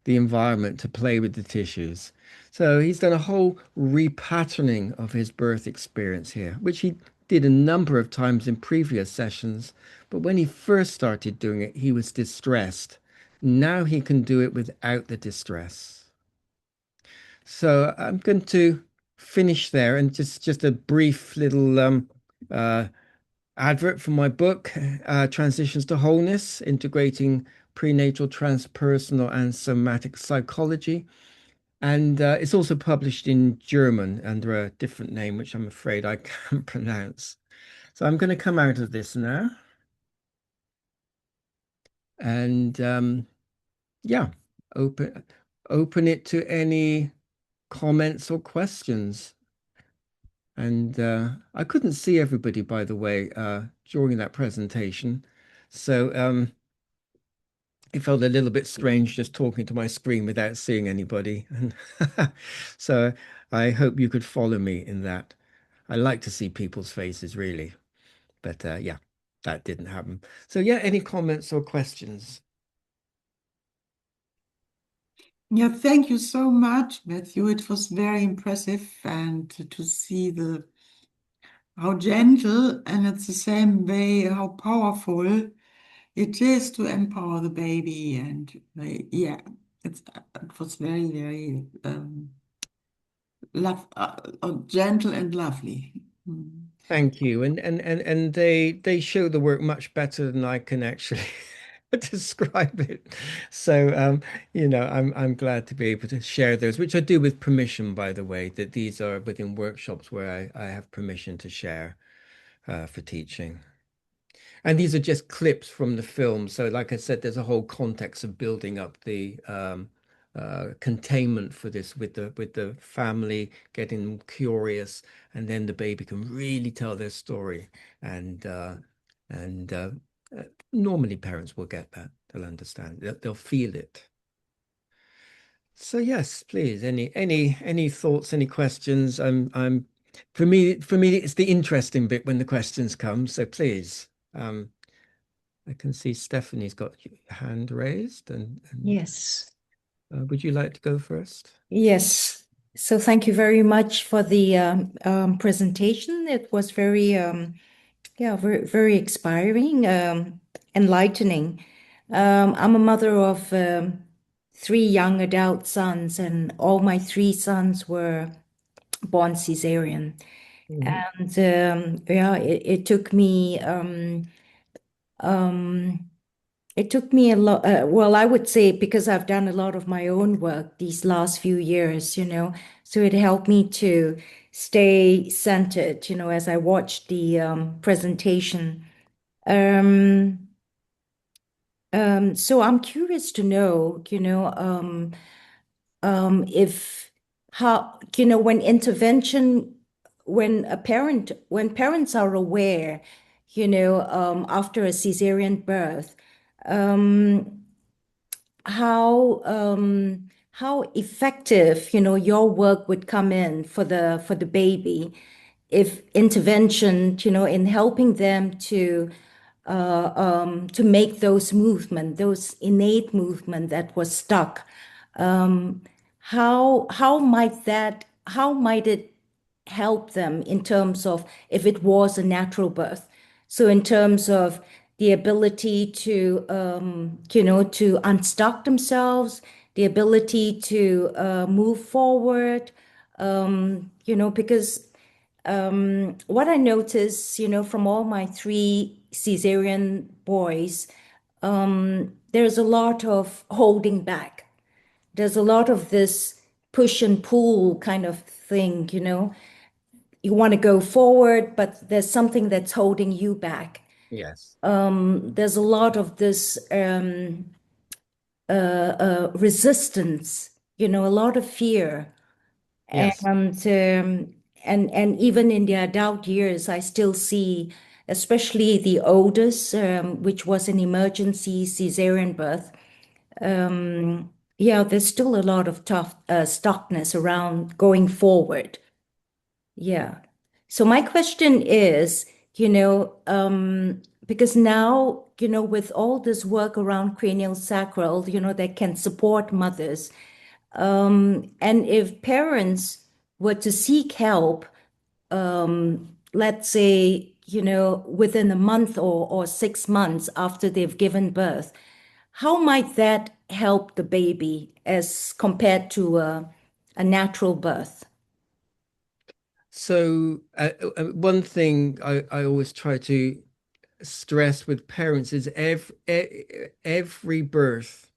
the environment, to play with the tissues. So he's done a whole repatterning of his birth experience here, which he did a number of times in previous sessions. But when he first started doing it, he was distressed. Now he can do it without the distress. So I'm going to finish there and just a brief little advert from my book, Transitions to Wholeness, Integrating Prenatal, Transpersonal, and Somatic Psychology. And it's also published in German under a different name, which I'm afraid I can't pronounce. So I'm going to come out of this now. And yeah, open it to any comments or questions. And I couldn't see everybody, by the way, during that presentation. So it felt a little bit strange just talking to my screen without seeing anybody. So I hope you could follow me in that. I like to see people's faces, really. But yeah, that didn't happen. So yeah, any comments or questions? Yeah, thank you so much, Matthew. It was very impressive and to see how gentle and at the same way how powerful it is to empower the baby. And yeah, it was very, very gentle and lovely. Mm. Thank you. And they show the work much better than I can actually describe it. So I'm glad to be able to share those, which I do with permission, by the way, that these are within workshops where I have permission to share for teaching. And these are just clips from the film. So, like I said, there's a whole context of building up the containment for this with the family getting them curious, and then the baby can really tell their story. And normally parents will get that. They'll understand. They'll feel it. So yes, please. Any thoughts? Any questions? For me, it's the interesting bit when the questions come. So please. I can see Stephanie's got your hand raised, and Yes. would you like to go first? Yes. So thank you very much for the presentation. It was very, very, very inspiring, enlightening. I'm a mother of three young adult sons, and all my three sons were born cesarean. Mhm. And it took me it took me a lot. Well, I would say because I've done a lot of my own work these last few years, so it helped me to stay centered, as I watched the presentation. Um, so I'm curious to know, if how, when intervention, when parents are aware, after a cesarean birth, um, how effective, your work would come in for the baby if intervention, in helping them to make those movement, those innate movement that was stuck. Um, how might it help them in terms of if it was a natural birth? So in terms of the ability to to unstuck themselves, the ability to move forward, because what I notice, from all my three cesarean boys, there's a lot of holding back. There's a lot of this push and pull kind of thing, You want to go forward, but there's something that's holding you back. Yes. There's a lot of this resistance, a lot of fear. Yes. And even in the adult years, I still see, especially the oldest, which was an emergency cesarean birth. Yeah, there's still a lot of tough stuckness around going forward. Yeah. So my question is, because now, with all this work around cranial sacral, that can support mothers, and if parents were to seek help, let's say, within a month or 6 months after they've given birth, how might that help the baby as compared to a natural birth? So one thing I always try to stress with parents is every birth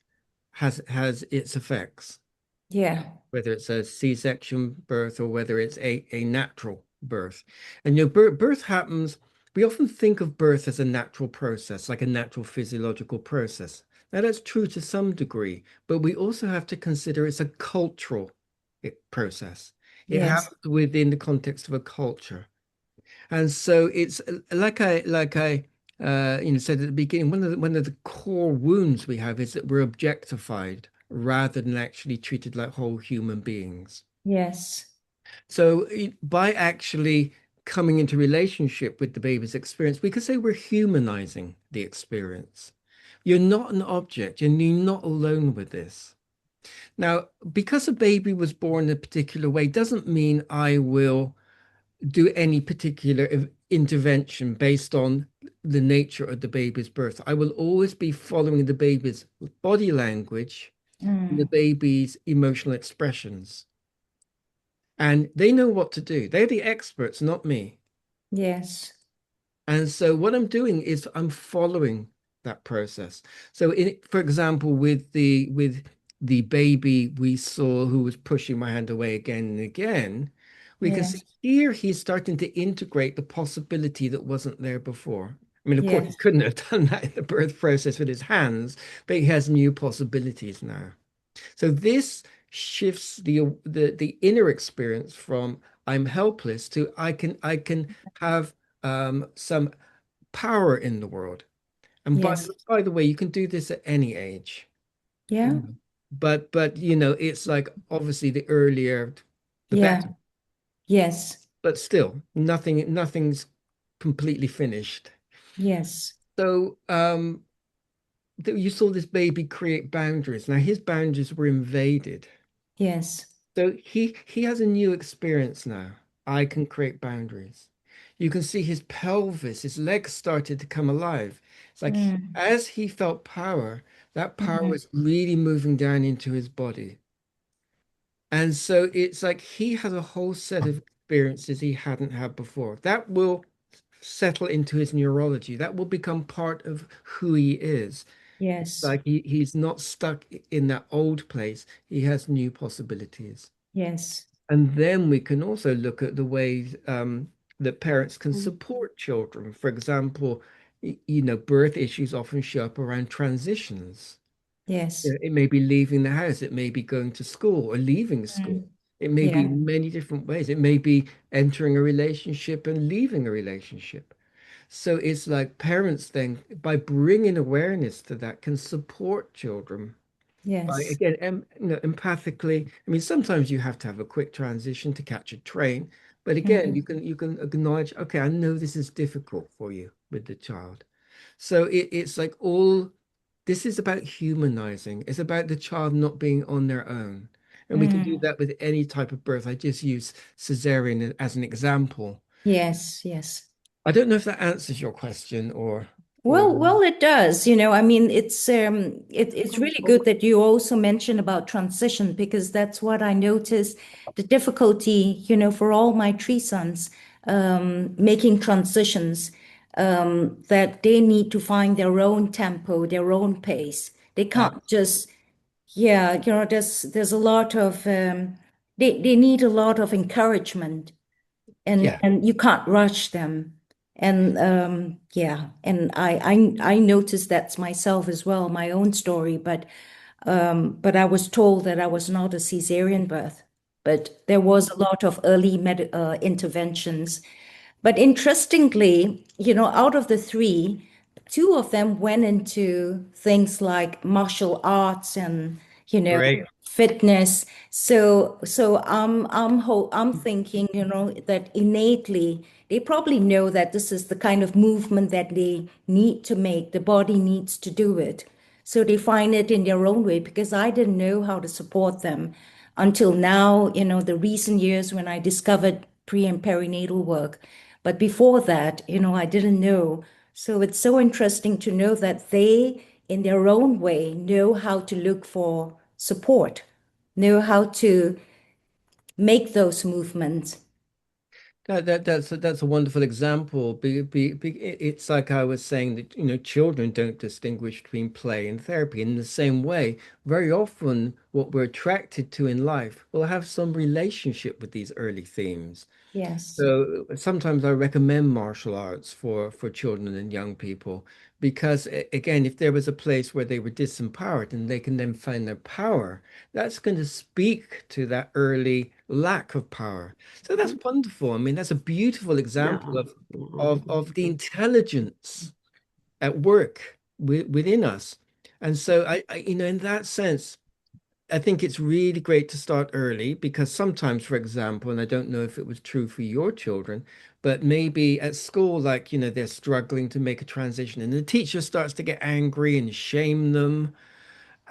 has its effects, Yeah. whether it's a C-section birth or whether it's a natural birth. And birth happens, we often think of birth as a natural process, like a natural physiological process. Now that's true to some degree, but we also have to consider it's a cultural process. It Yes. happens within the context of a culture. And so it's like I said at the beginning, one of the core wounds we have is that we're objectified rather than actually treated like whole human beings. Yes. So by actually coming into relationship with the baby's experience, we could say we're humanizing the experience. You're not an object, and you're not alone with this. Now, because a baby was born in a particular way doesn't mean I will do any particular intervention based on the nature of the baby's birth. I will always be following the baby's body language and the Mm. baby's emotional expressions. and they know what to do. They're the experts, not me. Yes. And so what I'm doing is I'm following that process. So for example, with the baby we saw who was pushing my hand away again and again, we can see Yes. here he's starting to integrate the possibility that wasn't there before. I mean, of course, he Yes. couldn't have done that in the birth process with his hands, but he has new possibilities now. So this shifts the inner experience from I'm helpless to I can have some power in the world. And Yes. by the way, you can do this at any age. Yeah. But it's like obviously the earlier the Yeah. better. Yes. But still, nothing's completely finished. Yes. So you saw this baby create boundaries. Now his boundaries were invaded. Yes. So he has a new experience now. I can create boundaries. You can see his pelvis, his legs started to come alive. It's like Mm. as he felt power, that power Mhm. was really moving down into his body. And so it's like he has a whole set of experiences he hadn't had before. That will settle into his neurology. That will become part of who he is. Yes. Like he's not stuck in that old place. He has new possibilities. Yes. And then we can also look at the ways that parents can support children. For example, birth issues often show up around transitions. Yes. It may be leaving the house, it may be going to school or leaving school. Mm. It may be Yeah. many different ways. It may be entering a relationship and leaving a relationship. So it's like parents then, by bringing awareness to that, can support children by Yes. again empathically. I mean, sometimes you have to have a quick transition to catch a train, but again Mm. you can acknowledge, okay, I know this is difficult for you with the child. So it's like all this is about humanizing. It's about the child not being on their own, and we can do Mm. that with any type of birth. I just use cesarean as an example. Yes. Yes. I don't know if that answers your question or Well, it does. I mean, it's really good that you also mention about transition because that's what I noticed the difficulty, for all my three sons, making transitions, that they need to find their own tempo, their own pace. They can't just, yeah, there's a lot of they need a lot of encouragement and yeah. and you can't rush them and yeah, and I noticed that's myself as well, my own story, but I was told that I was not a cesarean birth, but there was a lot of early interventions. But interestingly, out of the three, two of them went into things like martial arts and, Great. fitness. So I'm thinking, that innately they probably know that this is the kind of movement that they need to make. The body needs to do it. So they find it in their own way because I didn't know how to support them until now, the recent years when I discovered pre and perinatal work. But before that, I didn't know. So it's so interesting to know that they, in their own way, know how to look for support, know how to make those movements. That's a wonderful example. It's like I was saying that, children don't distinguish between play and therapy. In the same way, very often what we're attracted to in life will have some relationship with these early themes. Yes. So sometimes I recommend martial arts for children and young people because again, if there was a place where they were disempowered and they can then find their power, that's going to speak to that early lack of power. So that's wonderful. I mean, that's a beautiful example of the intelligence at work within us. And so in that sense, I think it's really great to start early because sometimes, for example, and I don't know if it was true for your children, but maybe at school, like, they're struggling to make a transition and the teacher starts to get angry and shame them.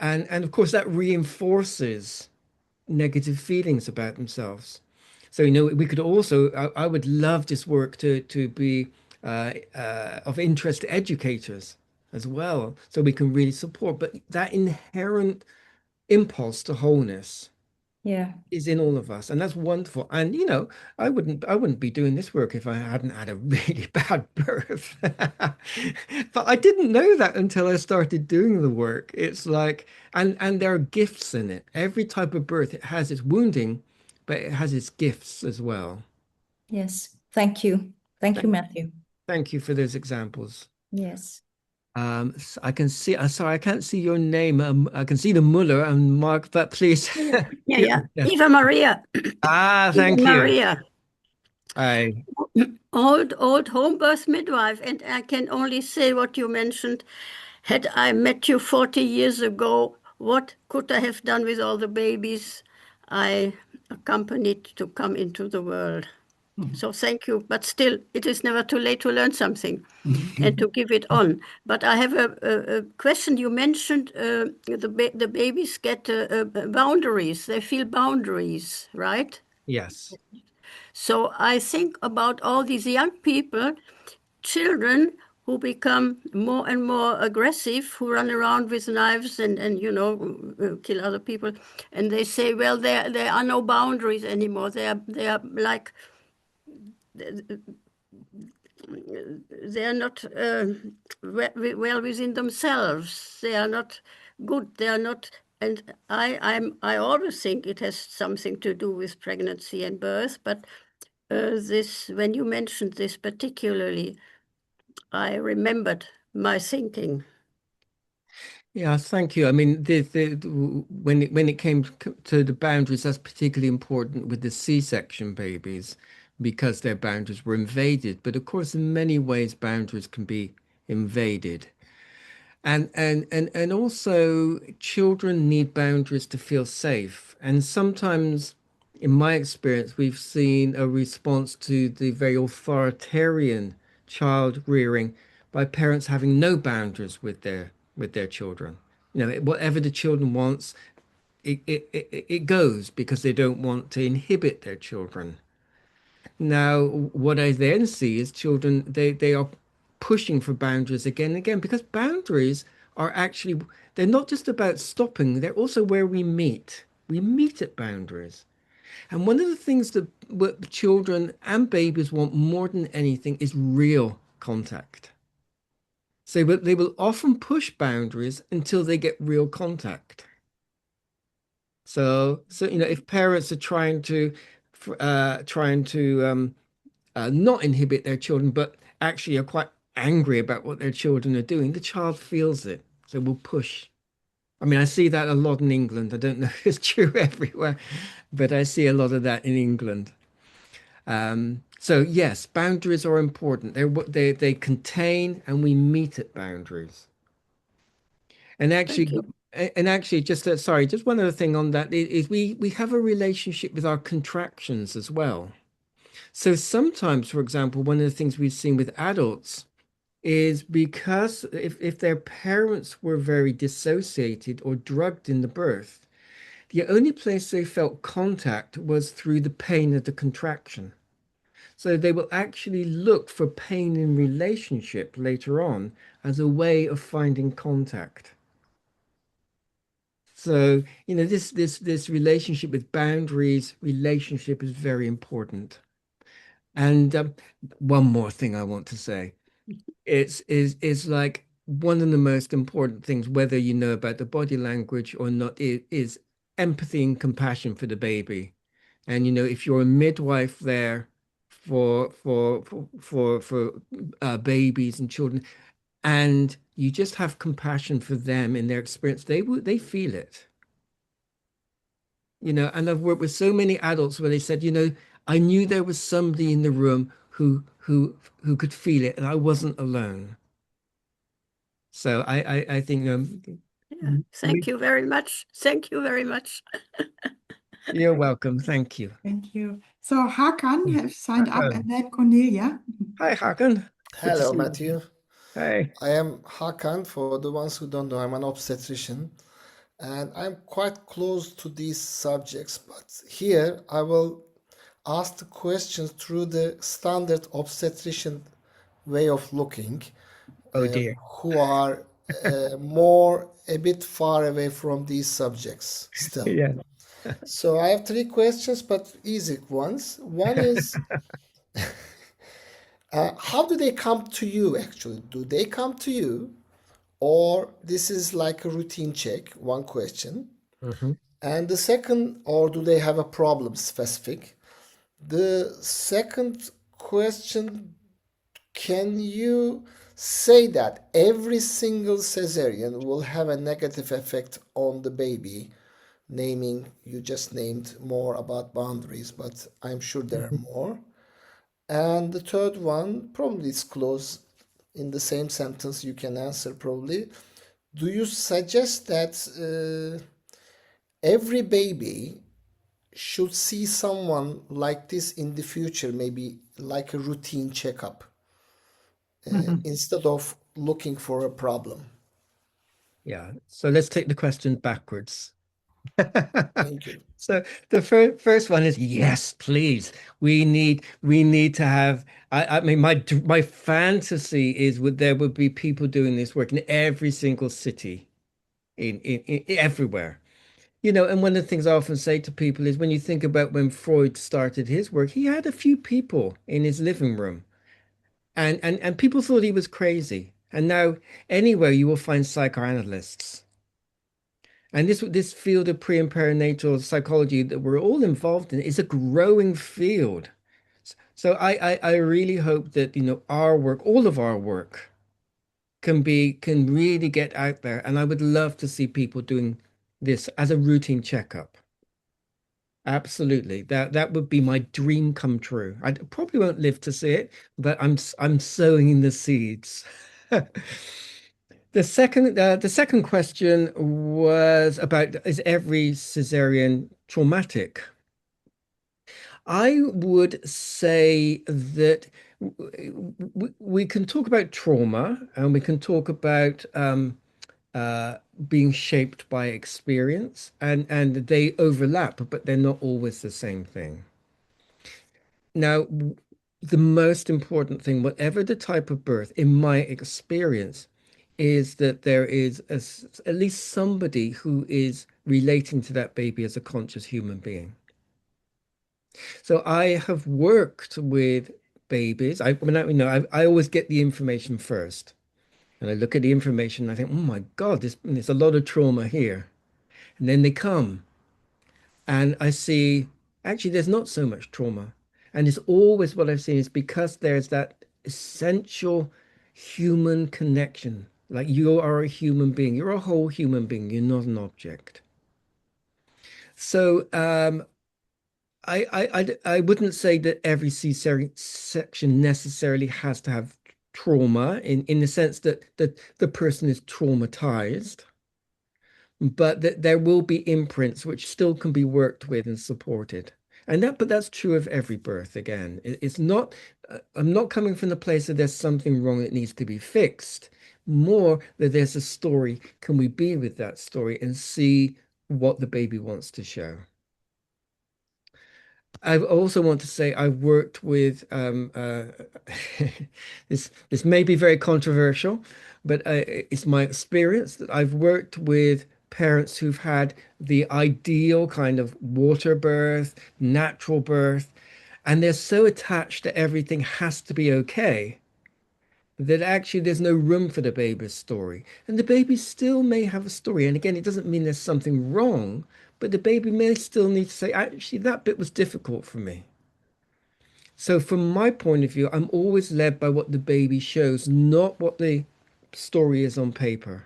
And of course, that reinforces negative feelings about themselves. So, we could also, I would love this work to be of interest to educators as well, so we can really support. But that inherent impulse to wholeness Yeah. is in all of us, and that's wonderful. And you know, I wouldn't be doing this work if I hadn't had a really bad birth. But I didn't know that until I started doing the work. It's like, and there are gifts in it. Every type of birth, it has its wounding, but it has its gifts as well. Yes. Thank you. Thank you, Thank, Matthew. thank you for those examples. Yes. I can see. Sorry, I can't see your name. I can see the Muller and Mark, but please. Yeah, yeah, Yeah, yeah. yeah. Eva Maria. Ah, Eva thank you. Maria. I Old home birth midwife, and I can only say what you mentioned. Had I met you 40 years ago, what could I have done with all the babies I accompanied to come into the world? So thank you. But still, it is never too late to learn something and to give it on. But I have a question. You mentioned the babies get boundaries. They feel boundaries, right? yes. So I think about all these young people, children who become more and more aggressive, who run around with knives and kill other people. And they say, well, there are no boundaries anymore. They are like, they are not well within themselves. They are not good. They are not. And I always think it has something to do with pregnancy and birth. But this, when you mentioned this particularly, I remembered my thinking. Yeah, thank you. I mean, when it came to the boundaries, that's particularly important with the C-section babies because their boundaries were invaded. But of course, in many ways, boundaries can be invaded. And also children need boundaries to feel safe. And sometimes, in my experience, we've seen a response to the very authoritarian child rearing by parents having no boundaries with their children. You know, whatever the children wants, it goes because they don't want to inhibit their children. Now, what I then see is children, they are pushing for boundaries again and again because boundaries are actually, they're not just about stopping, they're also where we meet. We meet at boundaries. And one of the things that what children and babies want more than anything is real contact. So but they will often push boundaries until they get real contact. So you know, if parents are trying to not inhibit their children, but actually are quite angry about what their children are doing, the child feels it. So will push. I mean, I see that a lot in England. I don't know if it's true everywhere, but I see a lot of that in England. So yes, boundaries are important. They contain and we meet at boundaries. And Thank actually, you. just sorry, just one other thing on that is we have a relationship with our contractions as well. So sometimes, for example, one of the things we've seen with adults is because if their parents were very dissociated or drugged in the birth, the only place they felt contact was through the pain of the contraction. So they will actually look for pain in relationship later on as a way of finding contact. So, you know, this relationship with boundaries, relationship is very important. And one more thing I want to say. It's like one of the most important things, whether you know about the body language or not, is empathy and compassion for the baby. And you know, if you're a midwife there for babies and children, and you just have compassion for them in their experience, they feel it. You know, and I've worked with so many adults where they said, you know, I knew there was somebody in the room who could feel it, and I wasn't alone. So I think Yeah. Thank you very much. Thank you very much. you're welcome. Thank you. Thank you. So Hakan has signed up Hakan. and then Cornelia. Hi, Hakan. Good to Hello, see you. Matthew. Hey. I am Hakan. For the ones who don't know, I'm an obstetrician and I'm quite close to these subjects. But here I will ask the questions through the standard obstetrician way of looking, Oh dear. who are more a bit far away from these subjects still. Yeah. So I have three questions, but easy ones. One is, how do they come to you actually? Do they come to you, or this is like a routine check? One question. Mhm. And the second, or do they have a problem specific? The second question, can you say that every single cesarean will have a negative effect on the baby? Naming, you just named more about boundaries, but I'm sure there are Mhm. more. And the third one, probably it's close in the same sentence, you can answer probably. Do you suggest that every baby should see someone like this in the future, maybe like a routine checkup, instead of looking for a problem? Yeah. So let's take the question backwards. Thank you. So the first one is yes, please. We need to have. I mean, my fantasy is would there would be people doing this work in every single city, in everywhere. And one of the things I often say to people is when you think about when Freud started his work, he had a few people in his living room, and people thought he was crazy. And now anywhere you will find psychoanalysts. And this field of pre and perinatal psychology that we're all involved in is a growing field. So I really hope that our work, all of our work, can really get out there. And I would love to see people doing this as a routine checkup. Absolutely. That would be my dream come true. I probably won't live to see it, but I'm sowing in the seeds. The second question was about is every cesarean traumatic? I would say that we can talk about trauma and we can talk about uh, being shaped by experience, and they overlap, but they're not always the same thing. Now, the most important thing, whatever the type of birth, in my experience, is that there is at least somebody who is relating to that baby as a conscious human being. So I have worked with babies. I always get the information first, and I look at the information and I think, oh my God, there's a lot of trauma here. And then they come, and I see actually there's not so much trauma. And it's always what I've seen is because there's that essential human connection. Like you are a human being, you're a whole human being, you're not an object. So I wouldn't say that every C-section section necessarily has to have trauma in the sense that the person is traumatized, but that there will be imprints which still can be worked with and supported. But that's true of every birth again. It's not, I'm not coming from the place that there's something wrong that needs to be fixed. More that there's a story. Can we be with that story and see what the baby wants to show? I also want to say I've worked with this may be very controversial, but it's my experience that I've worked with parents who've had the ideal kind of water birth, natural birth, and they're so attached that everything has to be okay that actually there's no room for the baby's story. And the baby still may have a story. And again, it doesn't mean there's something wrong, but the baby may still need to say, actually, that bit was difficult for me. So from my point of view, I'm always led by what the baby shows, not what the story is on paper.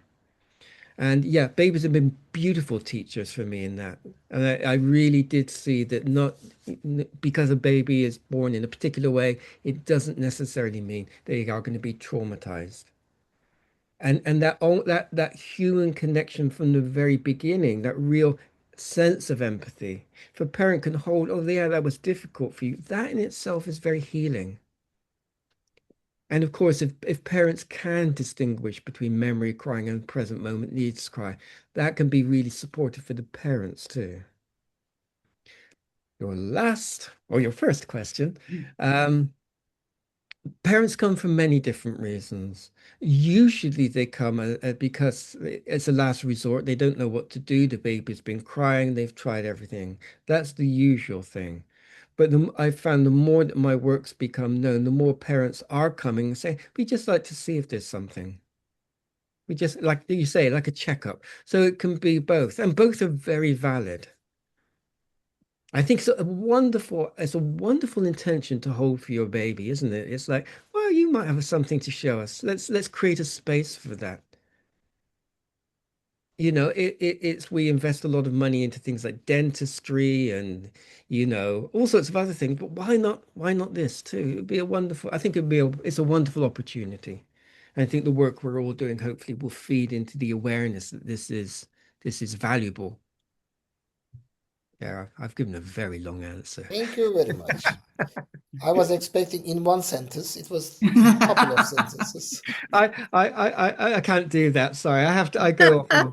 And yeah, babies have been beautiful teachers for me in that. And I really did see that not because a baby is born in a particular way, it doesn't necessarily mean they are going to be traumatized. And that human connection from the very beginning, that real sense of empathy, if a parent can hold, oh yeah, that was difficult for you, that in itself is very healing. And of course, if parents can distinguish between memory crying and present moment needs cry, that can be really supportive for the parents too. Your first question. Um, Parents come for many different reasons. Usually they come because it's a last resort. They don't know what to do. The baby's been crying. They've tried everything. That's the usual thing. But I found the more that my work's become known, the more parents are coming and saying, we just like to see if there's something. We just, like you say, like a checkup. So it can be both, and both are very valid. I think it's a wonderful intention to hold for your baby, isn't it? It's like, well, you might have something to show us. Let's create a space for that. It's we invest a lot of money into things like dentistry and all sorts of other things, but why not this too? It'd be a wonderful, I think it's a wonderful opportunity. And I think the work we're all doing hopefully will feed into the awareness that this is valuable. Yeah, I've given a very long answer. Thank you very much. I was expecting in one sentence. It was a couple of sentences. I can't do that. Sorry, I go off.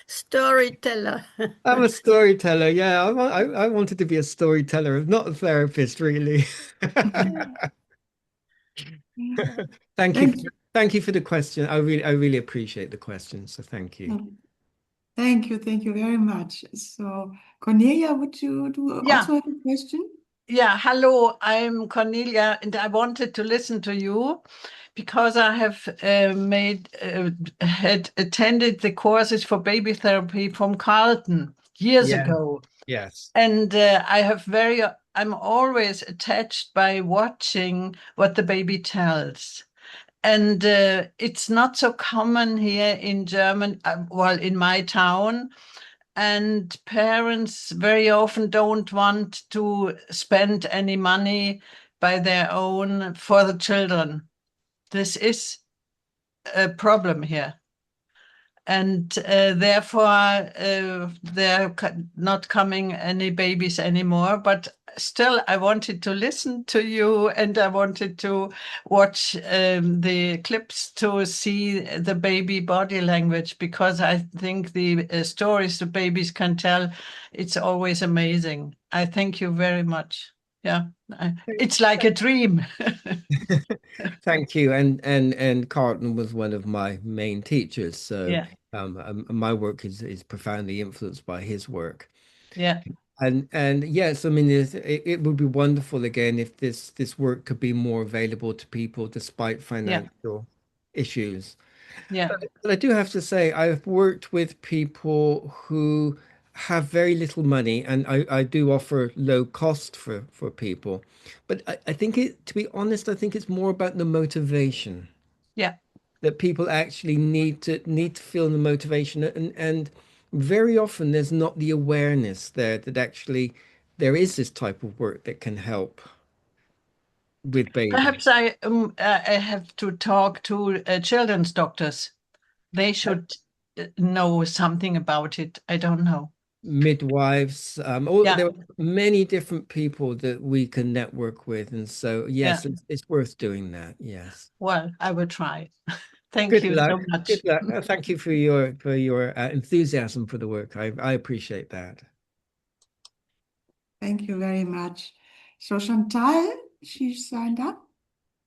Storyteller. I'm a storyteller. Yeah, I wanted to be a storyteller, not a therapist, really. Thank you. Thank you for the question. I really appreciate the question. So thank you. Thank you very much. So, Cornelia, would you also have a question? Yeah, hello, I'm Cornelia, and I wanted to listen to you because I have had attended the courses for baby therapy from Carlton years ago. Yes. And I'm always attached by watching what the baby tells. And it's not so common here in German, in my town. And parents very often don't want to spend any money by their own for the children. This is a problem here. And therefore, there are not coming any babies anymore. But still, I wanted to listen to you, and I wanted to watch the clips to see the baby body language, because I think the stories the babies can tell, it's always amazing. I thank you very much. Yeah, it's like a dream. Thank you. And Carlton was one of my main teachers. So Yeah. My work is profoundly influenced by his work. Yeah. And yes, I mean it would be wonderful again if this work could be more available to people despite financial issues. Yeah. But I do have to say I've worked with people who have very little money, and I do offer low cost for people. But I think to be honest, I think it's more about the motivation. Yeah. That people actually need to feel the motivation, and very often there's not the awareness there that actually there is this type of work that can help with babies. Perhaps I have to talk to children's doctors. They should know something about it. I don't know. Midwives, there are many different people that we can network with, and so yes, it's worth doing that. Yes. Well, I will try. Thank Good you luck. so much. Good luck. Thank you for your enthusiasm for the work. I appreciate that. Thank you very much. So Chantal, she signed up.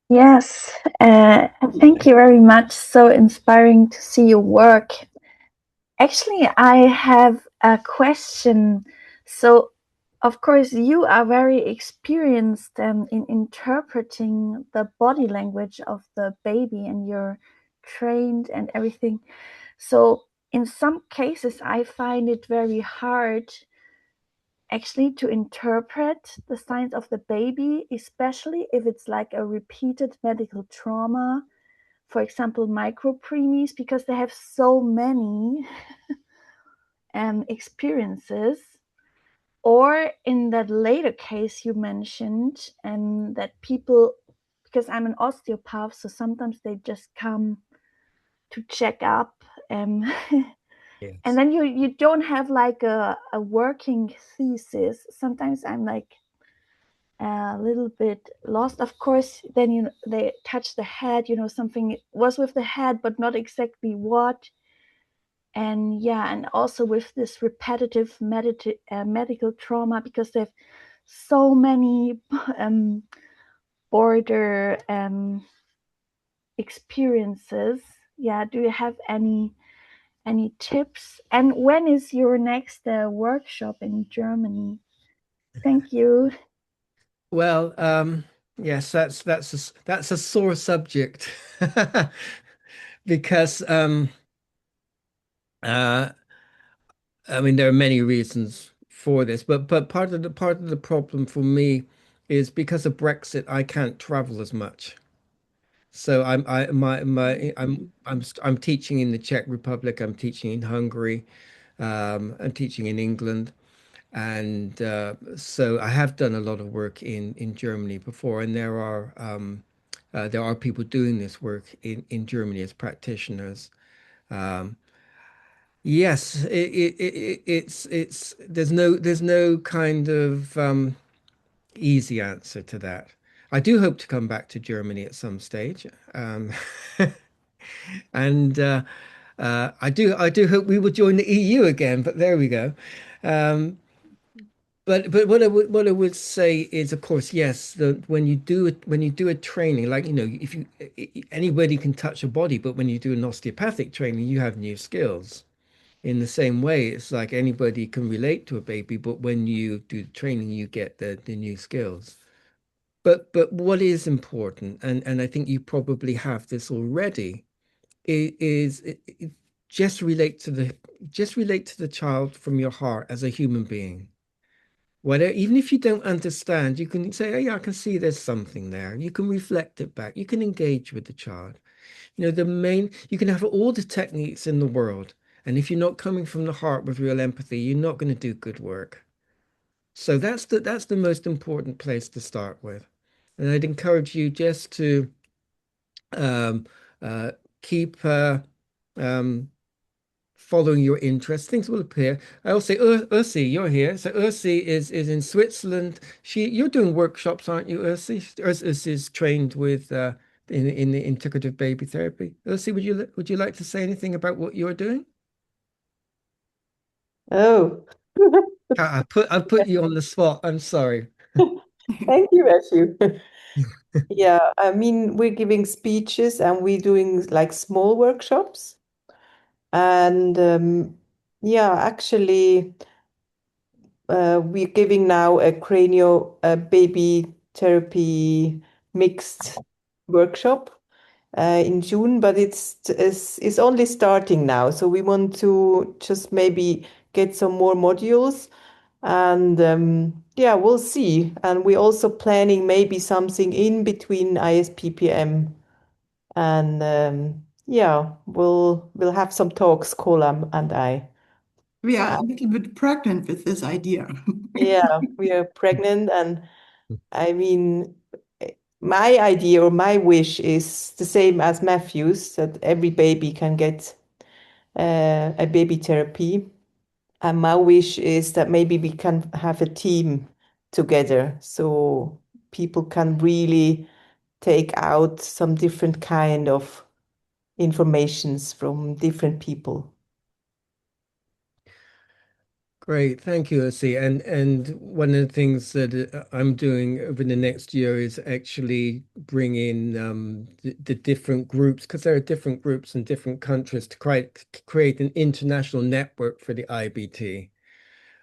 Yes, thank you very much. So inspiring to see your work. Actually, I have a question. So, of course, you are very experienced in interpreting the body language of the baby, and you're trained and everything. So, in some cases, I find it very hard actually to interpret the signs of the baby, especially if it's like a repeated medical trauma, for example, micropreemies, because they have so many experiences. Or in that later case you mentioned, and that people, because I'm an osteopath, so sometimes they just come to check up. Yes. And then you don't have like a working thesis. Sometimes I'm like a little bit lost. Of course, then they touch the head, something was with the head, but not exactly what. And and also with this repetitive medical trauma, because they have so many border experiences. Yeah, do you have any tips? And when is your next workshop in Germany? Thank you. Well, yes, that's a sore subject because uh, I mean there are many reasons for this, but part of the problem for me is because of Brexit, I can't travel as much. So I'm teaching in the Czech Republic, I'm teaching in Hungary, I'm teaching in England. And so I have done a lot of work in Germany before, and there are people doing this work in Germany as practitioners. Um, yes, it's there's no kind of easy answer to that. I do hope to come back to Germany at some stage, and I do hope we will join the EU again. But there we go. Um, but what I would say is, of course, yes, when you do a training, like if you anybody can touch a body, but when you do an osteopathic training, you have new skills. In the same way, it's like anybody can relate to a baby, but when you do the training, you get the new skills. But what is important, and I think you probably have this already, is just relate to the child from your heart as a human being. Whatever, even if you don't understand, you can say, "Oh, yeah, I can see there's something there." You can reflect it back. You can engage with the child. You can have all the techniques in the world, and if you're not coming from the heart with real empathy, you're not going to do good work. So that's the most important place to start with. And I'd encourage you just to um, uh, keep um, following your interests. Things will appear. I will say, Ursi, you're here. So Ursi is in Switzerland. You're doing workshops, aren't you, Ursi? Ursi is trained with in the integrative baby therapy. Ursi, would you like to say anything about what you're doing? Oh, I've put you on the spot. I'm sorry. thank you, Matthew. Yeah, I mean, we're giving speeches and we're doing like small workshops. And yeah, actually, we're giving now a cranial baby therapy mixed workshop in June, but it's only starting now. So we want to just maybe get some more modules. And yeah, we'll see. And we're also planning maybe something in between ISPPM and yeah, we'll have some talks, Kolam and I. We are a little bit pregnant with this idea. Yeah, we are pregnant, and I mean, my idea or my wish is the same as Matthew's, that every baby can get a baby therapy. And my wish is that maybe we can have a team together so people can really take out some different kind of informations from different people. Great, thank you, Ursi. And one of the things that I'm doing over the next year is actually bring in the different groups, because there are different groups in different countries, to create an international network for the IBT.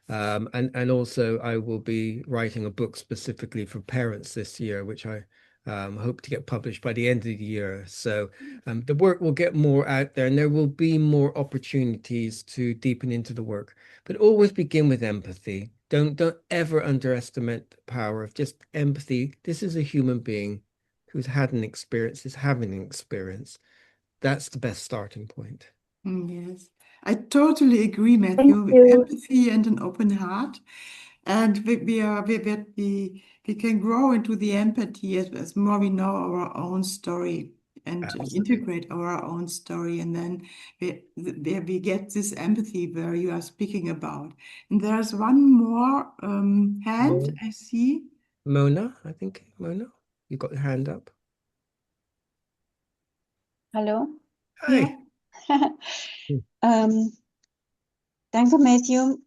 And also I will be writing a book specifically for parents this year, which I hope to get published by the end of the year. So the work will get more out there, and there will be more opportunities to deepen into the work. But always begin with empathy. Don't ever underestimate the power of just empathy. This is a human being who's had an experience, is having an experience. That's the best starting point. Yes, I totally agree, Thank Matthew, with you. empathy and an open heart. And we can grow into the empathy as more we know our own story and Absolutely. integrate our own story. And then we get this empathy where you are speaking about. And there's one more hand I see. Mona, I think, Mona, you got your hand up. Hallo. Yeah. Hi. Danke, Matthew.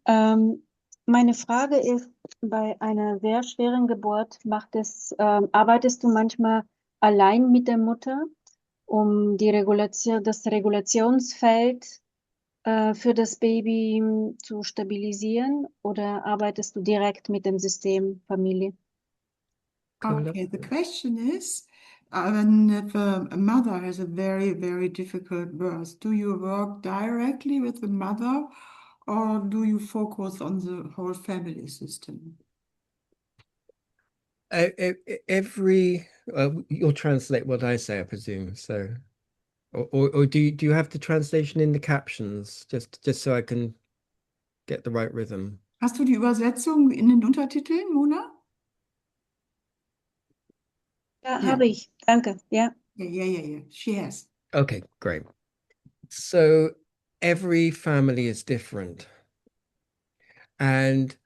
Meine Frage ist, bei einer sehr schweren Geburt arbeitest du manchmal allein mit der Mutter, um das Regulationsfeld für das Baby zu stabilisieren, oder arbeitest du direkt mit dem System Familie? Okay, the question is, when a mother has a very, very difficult birth, do you work directly with the mother or do you focus on the whole family system? You'll translate what I say, I presume. So, or do you have the translation in the captions, just so I can get the right rhythm? Hast du die Übersetzung in den Untertiteln, Mona? Ja, habe ich. Danke. Ja. Yeah. She has. Okay, great. So every family is different, and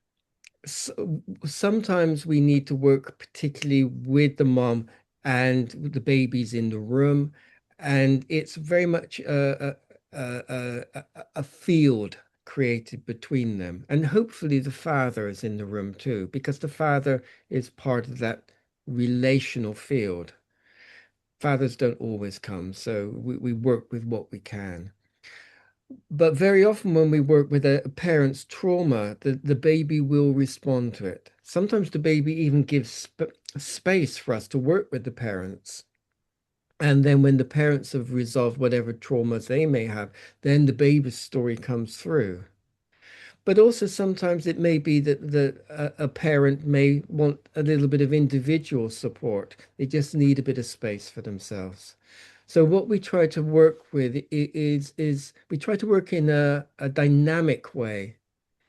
sometimes we need to work particularly with the mom and the babies in the room, and it's very much a field created between them. And hopefully the father is in the room too, because the father is part of that relational field. Fathers don't always come, so we work with what we can. But very often when we work with a parent's trauma, the baby will respond to it. Sometimes the baby even gives space for us to work with the parents. And then when the parents have resolved whatever traumas they may have, then the baby's story comes through. But also sometimes it may be that a parent may want a little bit of individual support. They just need a bit of space for themselves. So what we try to work with is we try to work in a dynamic way,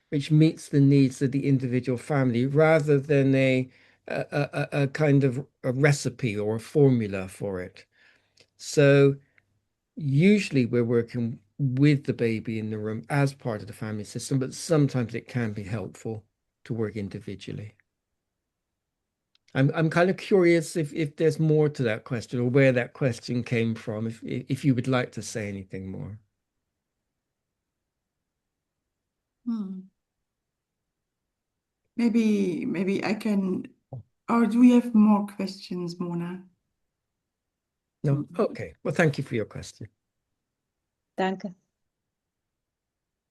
which meets the needs of the individual family rather than a kind of a recipe or a formula for it. So usually we're working with the baby in the room as part of the family system, but sometimes it can be helpful to work individually. I'm kind of curious if there's more to that question or where that question came from, if you would like to say anything more. Maybe I can, or do we have more questions, Mona? No? Okay. Well, thank you for your question. Danke.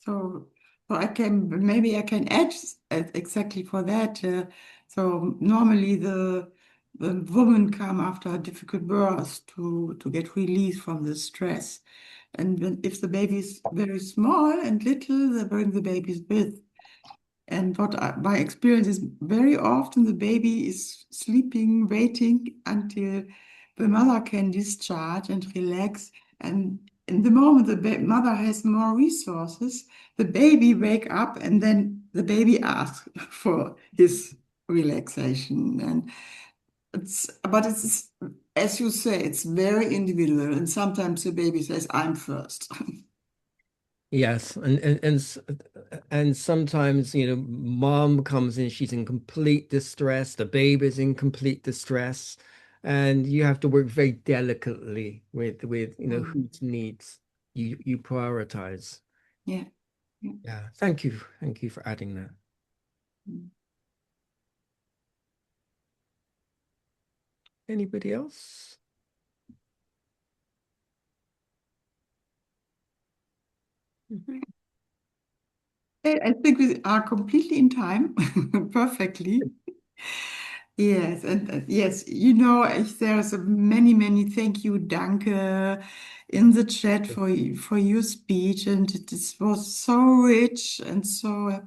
So maybe I can add exactly for that. So normally the woman come after a difficult birth to get release from the stress. And if the baby is very small and little, they bring the babies with. And my experience is very often the baby is sleeping, waiting until the mother can discharge and relax. And in the moment the mother has more resources, the baby wake up and then the baby asks for his relaxation. And but it's, as you say, it's very individual. And sometimes the baby says, I'm first. Yes, and sometimes, mom comes in, she's in complete distress, the baby's in complete distress, and you have to work very delicately with whose needs you prioritize. Yeah. Yeah. Thank you for adding that. Anybody else? I think we are completely in time, perfectly. Yes, and yes, there's many thank you, danke, in the chat for your speech, and this was so rich and so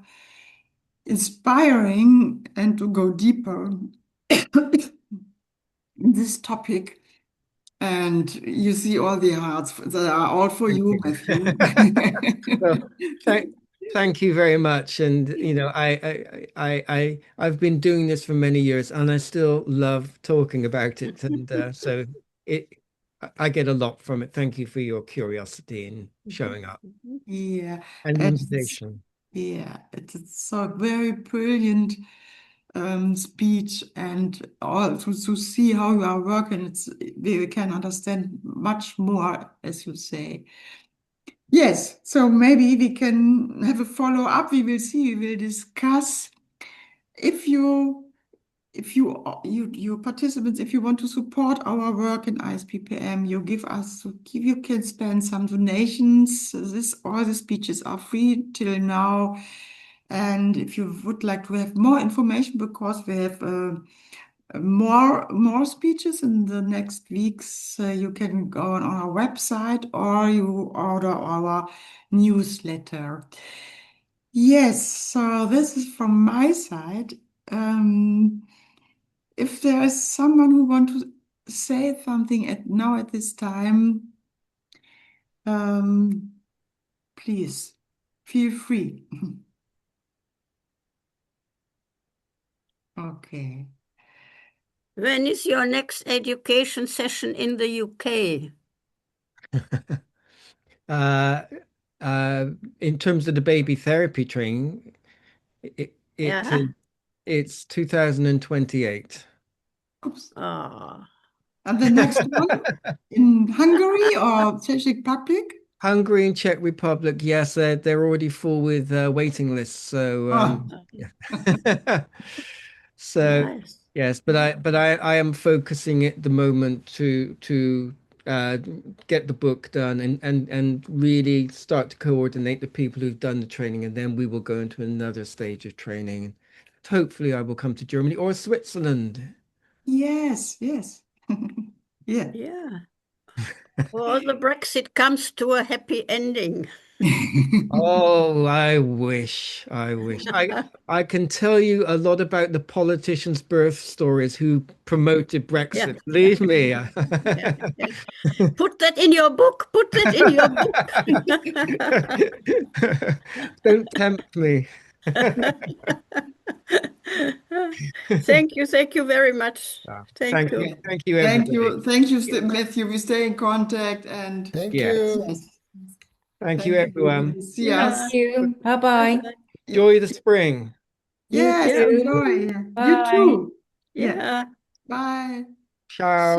inspiring, and to go deeper in this topic. And you see all the hearts that are all for you, Matthew. Well, thank you very much. And I've been doing this for many years, and I still love talking about it. And so I get a lot from it. Thank you for your curiosity in showing up. Yeah, And invitation. It's so very brilliant speech, and all to see how you are working. We can understand much more, as you say. Yes, so maybe we can have a follow-up. We will see, we will discuss. If you participants, if you want to support our work in ISPPM, you can spend some donations. All the speeches are free till now. And if you would like to have more information, because we have more speeches in the next weeks, you can go on our website or you order our newsletter. Yes, so this is from my side. If there is someone who want to say something at this time, please feel free. Okay. When is your next education session in the UK? In terms of the baby therapy training, Yeah. it's 2028. Oops. Oh. And the next one in Hungary or Czech Republic? Hungary and Czech Republic, yes, they're already full with waiting lists. So Oh. so Nice. yes, but I am focusing at the moment to get the book done and really start to coordinate the people who've done the training, and then we will go into another stage of training. And hopefully, I will come to Germany or Switzerland. Yes, yes. Yeah. Yeah. Or the Brexit comes to a happy ending. Oh, I wish. I can tell you a lot about the politicians' birth stories who promoted Brexit. Yeah. Believe me. Yeah, yeah. Put that in your book. Put that in your book. Don't tempt me. Thank you very much. Thank you. Thank you, Thank everybody. you, Matthew. We stay in contact and Thank Yes. you. yes. Thank you, everyone. See Yeah. us. Thank you. Bye-bye. Enjoy the spring. You Yes, too. enjoy. You Bye. too. Yeah. Yeah. Bye. Ciao.